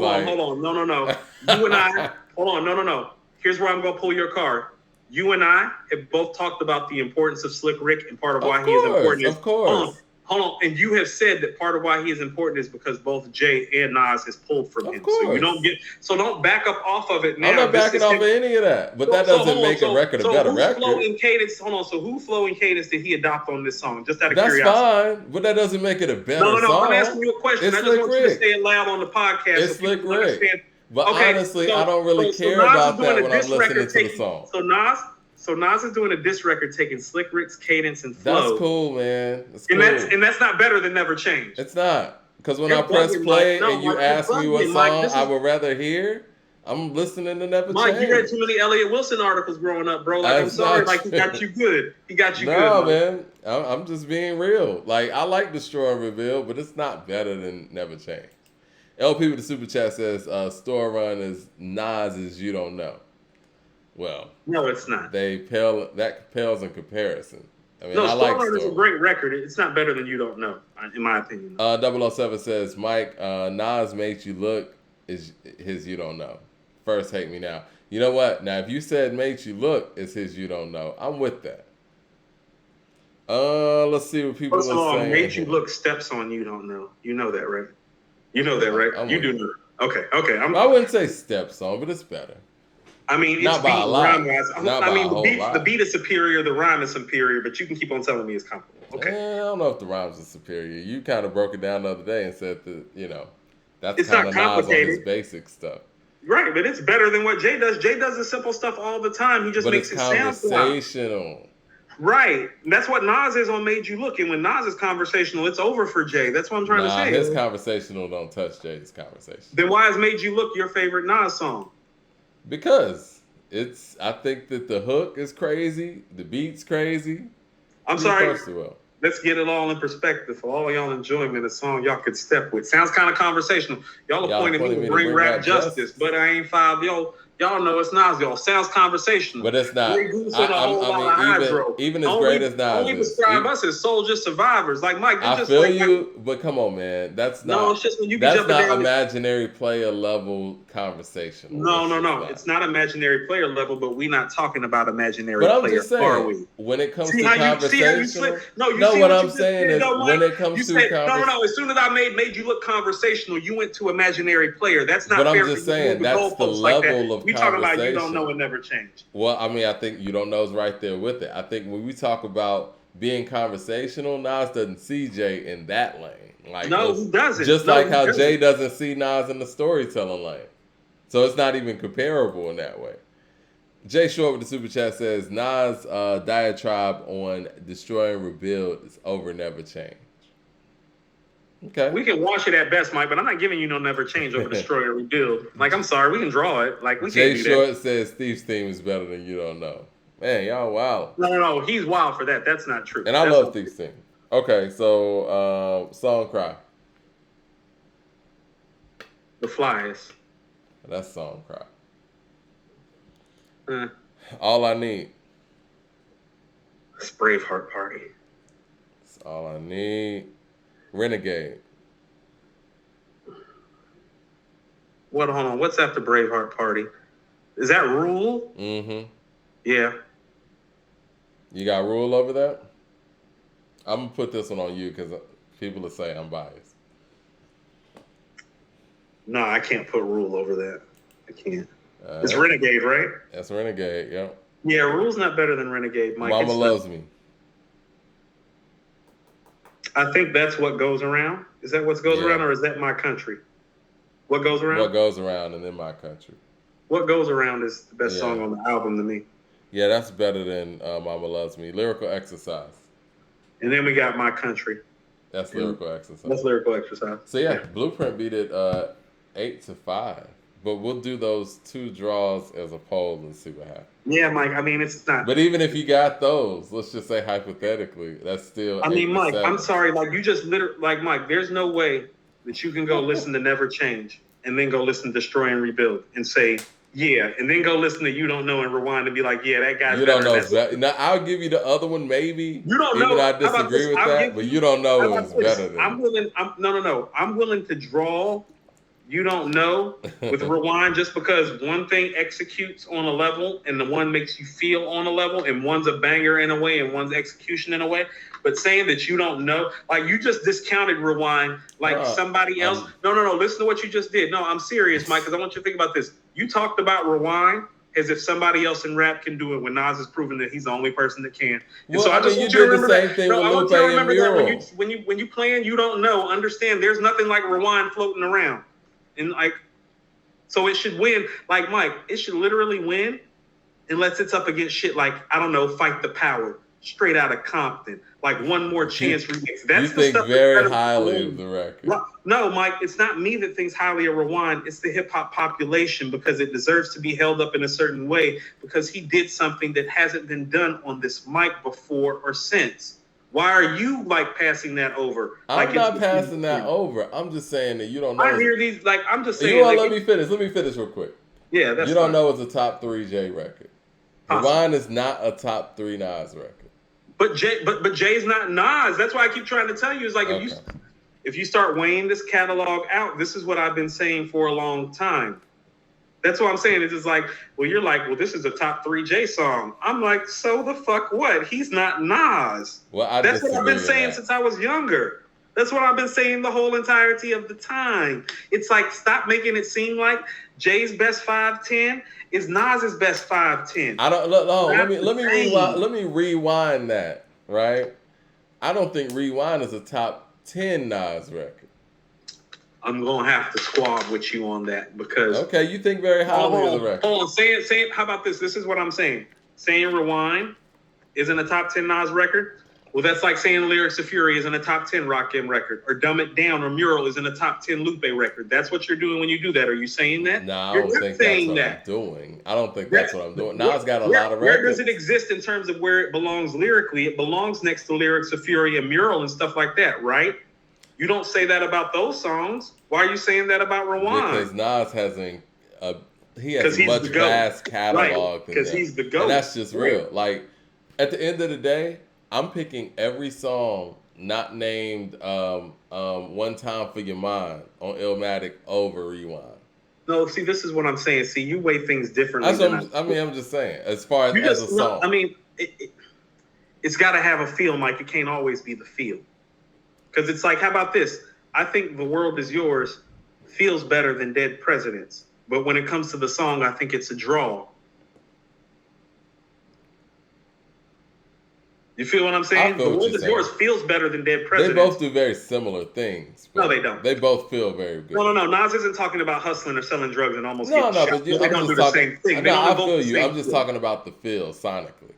on. No. You and I, hold on. No. Here's where I'm going to pull your card. You and I have both talked about the importance of Slick Rick, and part of why he is important is... Of course. Hold on. And you have said that part of why he is important is because both Jay and Nas has pulled from him. Of course. So don't back up off of it now. I'm not backing off of any of that. But that doesn't make a record a better record. Flow and cadence, so who flow and cadence did he adopt on this song? Just out of curiosity. That's fine, but that doesn't make it a better song. No, I'm asking you a question. It's I just want Rick. you to say it loud on the podcast. It's so Slick Rick. Understand. But honestly, I don't really care about that when I'm listening to the song. So Nas is doing a diss record taking Slick Rick's cadence and flow. That's cool, man. That's cool. And that's not better than Never Change. It's not. Because when I press play and you ask me what song I would rather hear, I'm listening to Never Change. Mike, you read too many Elliott Wilson articles growing up, bro. Like, I'm sorry. Like, he got you good. No, man. I'm just being real. Like, I like Destroy and Reveal, but it's not better than Never Change. LP with the super chat says, Store Run is Nas's You Don't Know. Well, no, it's not. That pales in comparison. I mean, I like Store Run is a great record. It's not better than You Don't Know, in my opinion. 007 says, Mike, Nas Made You Look is his You Don't Know. First Hate Me Now. You know what? Now, if you said Made You Look is his You Don't Know, I'm with that. Let's see what people are saying. Made You Look steps on You Don't Know. You know that, right? You know that, right? You do know. Okay. I wouldn't say steps on, but it's better. I mean, it's not by a lot. The beat is superior, the rhyme is superior, but you can keep on telling me it's comparable. Okay. I don't know if the rhymes are superior. You kind of broke it down the other day and said that, that's it's kind of Nas on his basic stuff. Right, but it's better than what Jay does. Jay does the simple stuff all the time. He just makes it sound conversational. Right. That's what Nas is on Made You Look. And when Nas is conversational, it's over for Jay. That's what I'm trying to say. His conversational don't touch Jay's conversation. Then why is Made You Look your favorite Nas song? Because I think that the hook is crazy, the beat's crazy. I'm sorry. Let's get it all in perspective for all y'all enjoyment. A song y'all could step with. Sounds kind of conversational. Y'all are pointing me to bring rap justice, but I ain't filed. Y'all know it's Nas. Y'all sounds conversational. But it's not. Even as great as Nas only describe us as soldier survivors. Like Mike, I feel you, but come on, man. That's not. No, it's just when you that's not imaginary player level conversation. No. It's not imaginary player level, but we not talking about imaginary player. But I'm just saying, are we? When it comes to conversational, what I'm saying is when it comes to conversation. No. As soon as I made you look conversational, you went to imaginary player. That's not fair. But I'm just saying that's the level of. We talking about You Don't Know and Never Change. Well, I mean, I think You Don't Know is right there with it. I think when we talk about being conversational, Nas doesn't see Jay in that lane. Like, no, he doesn't. Just like how Jay doesn't see Nas in the storytelling lane. So it's not even comparable in that way. Jay Short with the super chat says, Nas' diatribe on Destroy and Rebuild is over, never change. Okay. We can wash it at best, Mike, but I'm not giving you no Never Change over Destroy or Rebuild. Like, I'm sorry, we can draw it. Like, we can't do that. Jay Short says Steve's theme is better than You Don't Know. Man, y'all wild. No, he's wild for that. That's not true. And I love Steve's theme. Okay, so Song Cry. The Flies. That's Song Cry. All I Need. It's Braveheart Party. That's All I Need. Renegade. What? Hold on. What's after Braveheart Party? Is that Rule? Mm-hmm. Yeah. You got Rule over that? I'm gonna put this one on you because people will say I'm biased. No, I can't put Rule over that. I can't. It's That's, Renegade, right? that's Renegade. Yep. Yeah, Rule's not better than Renegade, Mike. Mama It's Loves Me. I think that's What Goes Around. Is that what goes Yeah. around, or is that My Country? What Goes Around? What Goes Around and In My Country. What Goes Around is the best Yeah. song on the album to me. Yeah, that's better than Mama Loves Me. Lyrical Exercise. And then we got My Country. That's Lyrical Exercise. That's Lyrical Exercise. So yeah, Blueprint beat it 8-5. But we'll do those 2 draws as a poll and see what happens. Yeah, Mike. I mean, it's not. But even if you got those, let's just say hypothetically, that's still. I mean, Mike. 8-7. I'm sorry. Like you just literally, like Mike. There's no way that you can go listen to Never Change and then go listen to Destroy and Rebuild and say yeah, and then go listen to You Don't Know and rewind and be like, yeah, that guy's You don't know. better. Now I'll give you the other one, maybe. You don't even know. I How about disagree this? with I'll that, give but you- you don't know How it about was this? better than. I'm willing. No. I'm willing to draw You Don't Know with rewind just because one thing executes on a level and the one makes you feel on a level, and one's a banger in a way and one's execution in a way. But saying that You Don't Know, like you just discounted rewind like somebody else. No. Listen to what you just did. No, I'm serious, Mike, because I want you to think about this. You talked about rewind as if somebody else in rap can do it when Nas has proven that he's the only person that can. And Well, so I just you want you to did the remember same that. thing No, with I want Lupe you to and remember that Mural. when you playing You Don't Know, understand there's nothing like rewind floating around. And like so it should win. Like Mike, it should literally win unless it's up against shit like, I don't know, Fight the Power, Straight Outta Compton, like One More Chance remix. That's You the think stuff very that's highly of the record. No, Mike, it's not me that thinks highly of Rewind. It's the hip hop population because it deserves to be held up in a certain way because he did something that hasn't been done on this mic before or since. Why are you like passing that over? I'm not passing that over. I'm just saying that You Don't Know. I hear these like I'm just saying. You want like, let me finish? Let me finish real quick. Yeah, that's You Don't fine. Know is a top 3 J record. Rewind is not a top 3 Nas record. But Jay's not Nas. That's why I keep trying to tell you. It's like if you start weighing this catalog out, this is what I've been saying for a long time. That's what I'm saying. It's just like, well, you're like, well, this is a top 3 J song. I'm like, so the fuck what? He's not Nas. Well, that's what I've been saying since I was younger. That's what I've been saying the whole entirety of the time. It's like, stop making it seem like Jay's best 5'10" is Nas's best 5'10". I don't. Let me rewind that. Right. I don't think Rewind is a top 10 Nas record. I'm gonna have to squab with you on that because okay, you think very highly of the record. Hold on, say it. How about this? This is what I'm saying. Saying Rewind isn't a top 10 Nas record. Well, that's like saying Lyrics of Fury isn't a top 10 Rakim record, or Dumb It Down or Mural isn't a top 10 Lupe record. That's what you're doing when you do that. Are you saying that? No, I don't think that's what I'm doing. I don't think that's what I'm doing. Nas got a lot of records. Where does it exist in terms of where it belongs lyrically? It belongs next to Lyrics of Fury and Mural and stuff like that, right? You don't say that about those songs. Why are you saying that about Rewind? Because Nas has a much vast catalog than because he's the GOAT. And that's just real. Like, at the end of the day, I'm picking every song not named One Time for Your Mind on Illmatic over Rewind. No, see, this is what I'm saying. See, you weigh things differently. I'm just saying, as far as a song. I mean, it's got to have a feel, Mike. It can't always be the feel. Because it's like, how about this? I think The World Is Yours feels better than Dead Presidents. But when it comes to the song, I think it's a draw. You feel what I'm saying? The World Is Yours feels better than Dead Presidents. They both do very similar things. No, they don't. They both feel very good. No. Nas isn't talking about hustling or selling drugs and almost getting shot. But they don't do the same thing. No, I feel you. I'm just talking about the feel sonically.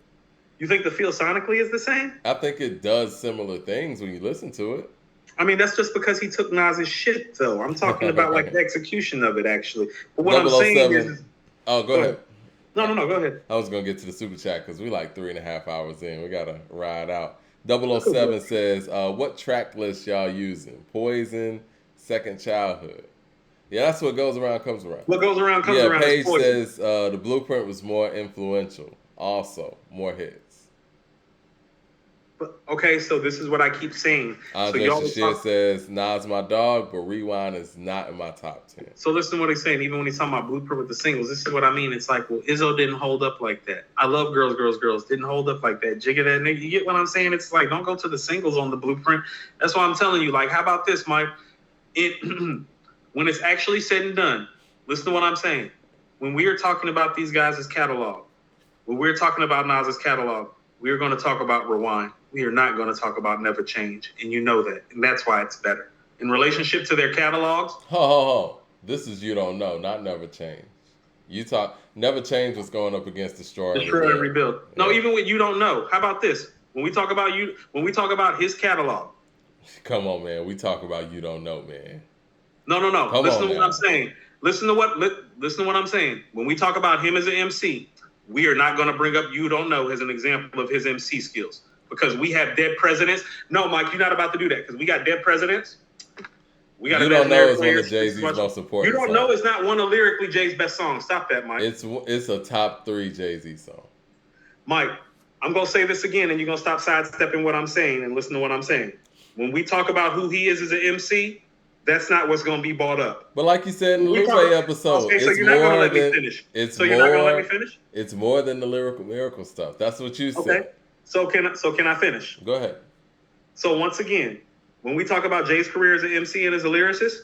You think the feel sonically is the same? I think it does similar things when you listen to it. I mean, that's just because he took Nas's shit, though. I'm talking about like the execution of it, actually. But what I'm saying is... Oh, go ahead. No, go ahead. I was going to get to the super chat because we like 3.5 hours in. We got to ride out. 007 says, what track list y'all using? Poison, Second Childhood. Yeah, that's what goes around comes around. What goes around comes around. Paige says the Blueprint was more influential. Also, more hits. Okay, so this is what I keep saying. So Andre y'all Shashir says Nas my dog, but Rewind is not in my top 10. So listen to what he's saying. Even when he's talking about Blueprint with the singles, this is what I mean. It's like, well, Izzo didn't hold up like that. I love Girls, Girls, Girls. Didn't hold up like that. Jigga that nigga. You get what I'm saying? It's like, don't go to the singles on the Blueprint. That's why I'm telling you. Like, how about this, Mike? When it's actually said and done, listen to what I'm saying. When we are talking about these guys' catalog, when we're talking about Nas's catalog, we're going to talk about Rewind. We are not going to talk about Never Change. And you know that. And that's why it's better. In relationship to their catalogs. Ho. This is You Don't Know, not Never Change. You talk Never Change was going up against Destroy and Rebuild. No, even with You Don't Know. How about this? When we talk about his catalog. Come on, man. We talk about You Don't Know, man. No. Listen to what I'm saying. Listen to what I'm saying. When we talk about him as an MC, we are not going to bring up You Don't Know as an example of his MC skills because we have dead presidents. No, Mike, you're not about to do that because we got dead presidents. We got You Don't Know is one of Jay-Z's most important. You Don't Know is not one of lyrically Jay's best songs. Stop that, Mike. It's a top 3 Jay-Z song. Mike, I'm going to say this again and you're going to stop sidestepping what I'm saying and listen to what I'm saying. When we talk about who he is as an MC, that's not what's going to be bought up. But like you said in the Lupe episode, okay, so you're not going to let me finish. You're not going to let me finish? It's more than the lyrical miracle stuff. That's what you said. Okay. So can I finish? Go ahead. So once again, when we talk about Jay's career as an MC and as a lyricist,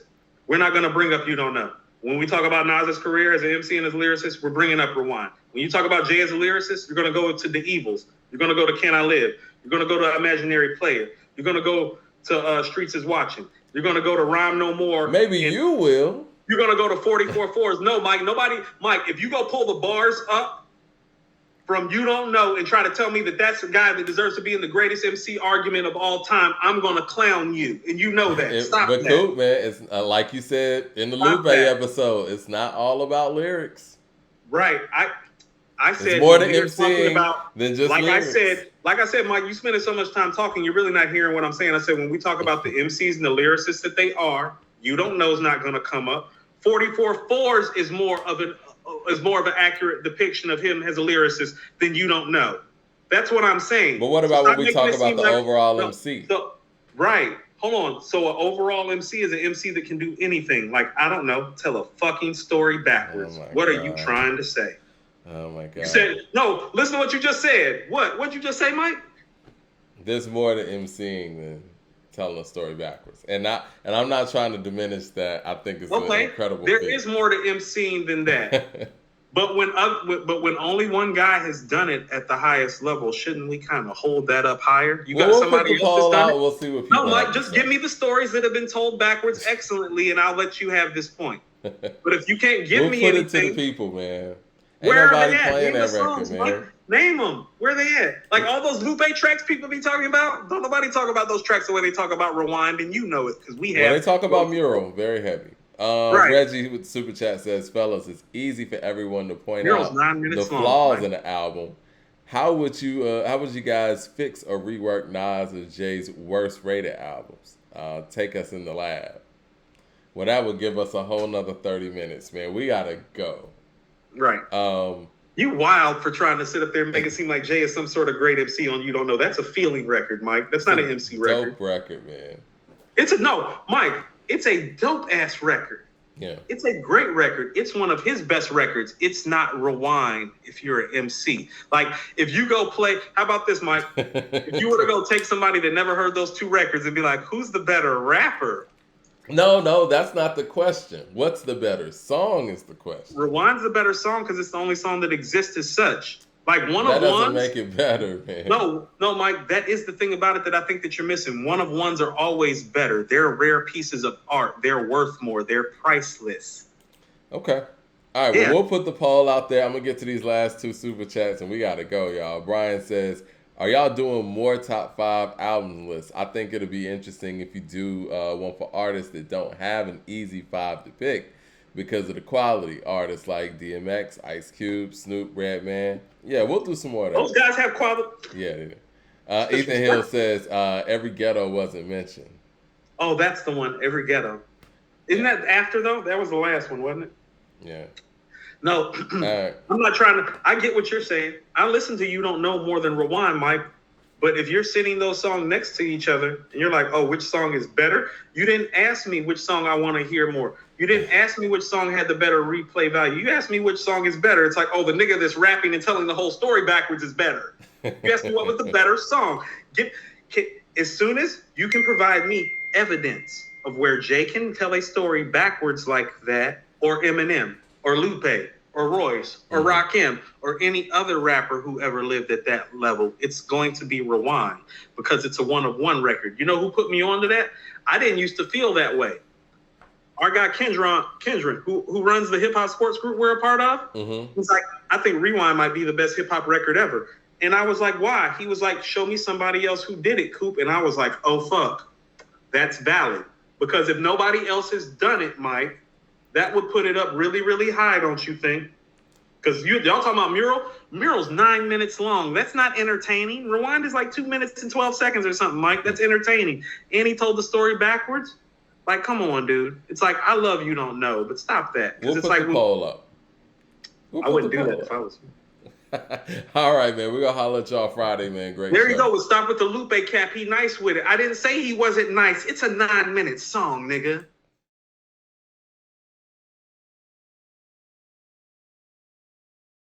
we're not going to bring up You Don't Know. When we talk about Nas's career as an MC and as a lyricist, we're bringing up Rewind. When you talk about Jay as a lyricist, you're going to go to The Evils. You're going to go to Can I Live? You're going to go to Imaginary Player. You're going to go to Streets is Watching. You're going to go to Rhyme No More. Maybe you will. You're going to go to 44 Fours. No, Mike, Mike, if you go pull the bars up from You Don't Know and try to tell me that that's a guy that deserves to be in the greatest MC argument of all time, I'm going to clown you. And you know that. Stop that. But Coop, man, it's like you said in the Lupe episode, it's not all about lyrics. Right. I said it's more than MCing than just lyrics. Like I said, Mike, you spending so much time talking, you're really not hearing what I'm saying. I said when we talk about the MCs and the lyricists that they are, You Don't Know is not going to come up. 44 Fours is more of an accurate depiction of him as a lyricist than You Don't Know. That's what I'm saying. But what about when we talk about the overall MC? Right. Hold on. So an overall MC is an MC that can do anything. Like, I don't know, tell a fucking story backwards. What are you trying to say? Oh my God. You said, no, listen to what you just said. What'd you just say, Mike? There's more to MCing than telling a story backwards. And I'm not trying to diminish that. I think it's an incredible There is more to MCing than that. But when only one guy has done it at the highest level, shouldn't we kind of hold that up higher? You got somebody else that's done it? We'll see what people Mike, just give me the stories that have been told backwards excellently, and I'll let you have this point. But if you can't give me anything, put it to the people, man. Ain't where are they at? Name the songs, man. Name them. Where are they at? Like all those Lupe tracks people be talking about. Don't nobody talk about those tracks the way they talk about Rewind, and you know it because we have. Well, they talk about Mural, very heavy. Right. Reggie with the super chat says, "Fellas, it's easy for everyone to point out the flaws in the album. How would you guys fix or rework Nas and Jay's worst rated albums? Take us in the lab." Well, that would give us a whole nother 30 minutes, man. We gotta go. Right. You wild for trying to sit up there and make it seem like Jay is some sort of great MC on You Don't Know. That's a feeling record, Mike. That's not an MC record. Dope record, man. Mike. It's a dope ass record. Yeah. It's a great record. It's one of his best records. It's not Rewind if you're an MC. Like if you go play, how about this, Mike? If you were to go take somebody that never heard those two records and be like, who's the better rapper? No, that's not the question. What's the better song is the question. Rewind's the better song because it's the only song that exists as such. Like one of ones. That doesn't make it better, man. No, Mike, that is the thing about it that I think that you're missing. One of ones are always better. They're rare pieces of art. They're worth more. They're priceless. Okay. All right, well, we'll put the poll out there. I'm going to get to these last two super chats, and we got to go, y'all. Brian says, are y'all doing more top 5 album lists? I think it'll be interesting if you do one for artists that don't have an easy 5 to pick because of the quality. Artists like DMX, Ice Cube, Snoop, Redman. Yeah, we'll do some more of that. Those guys have quality. Yeah, they do. Ethan Hill says, every ghetto wasn't mentioned. Oh, that's the one, Every Ghetto. Isn't that after, though? That was the last one, wasn't it? Yeah. No, I'm not trying to. I get what you're saying. I listen to You Don't Know more than Rewind, Mike. But if you're sitting those songs next to each other and you're like, oh, which song is better? You didn't ask me which song I want to hear more. You didn't ask me which song had the better replay value. You asked me which song is better. It's like, oh, the nigga that's rapping and telling the whole story backwards is better. You asked me what was the better song. As soon as you can provide me evidence of where Jay can tell a story backwards like that, or Eminem, or Lupe, or Royce, or Rakim, or any other rapper who ever lived at that level, it's going to be Rewind, because it's a one-of-one record. You know who put me on to that? I didn't used to feel that way. Our guy Kendron, who runs the hip-hop sports group we're a part of, he's like, I think Rewind might be the best hip-hop record ever. And I was like, why? He was like, show me somebody else who did it, Coop. And I was like, oh, fuck. That's valid. Because if nobody else has done it, Mike, that would put it up really, really high, don't you think? Because y'all talking about Mural? Mural's 9 minutes long. That's not entertaining. Rewind is like 2 minutes and 12 seconds or something, Mike. That's entertaining. And he told the story backwards. Like, come on, dude. It's like, I love you, don't know, but stop that. We'll it's put like, the poll up. I wouldn't do that if I was you. All right, man. We're going to holler at y'all Friday, man. Great There show. you go. We'll stop with the Lupe cap. He nice with it. I didn't say he wasn't nice. It's a 9 minute song, nigga.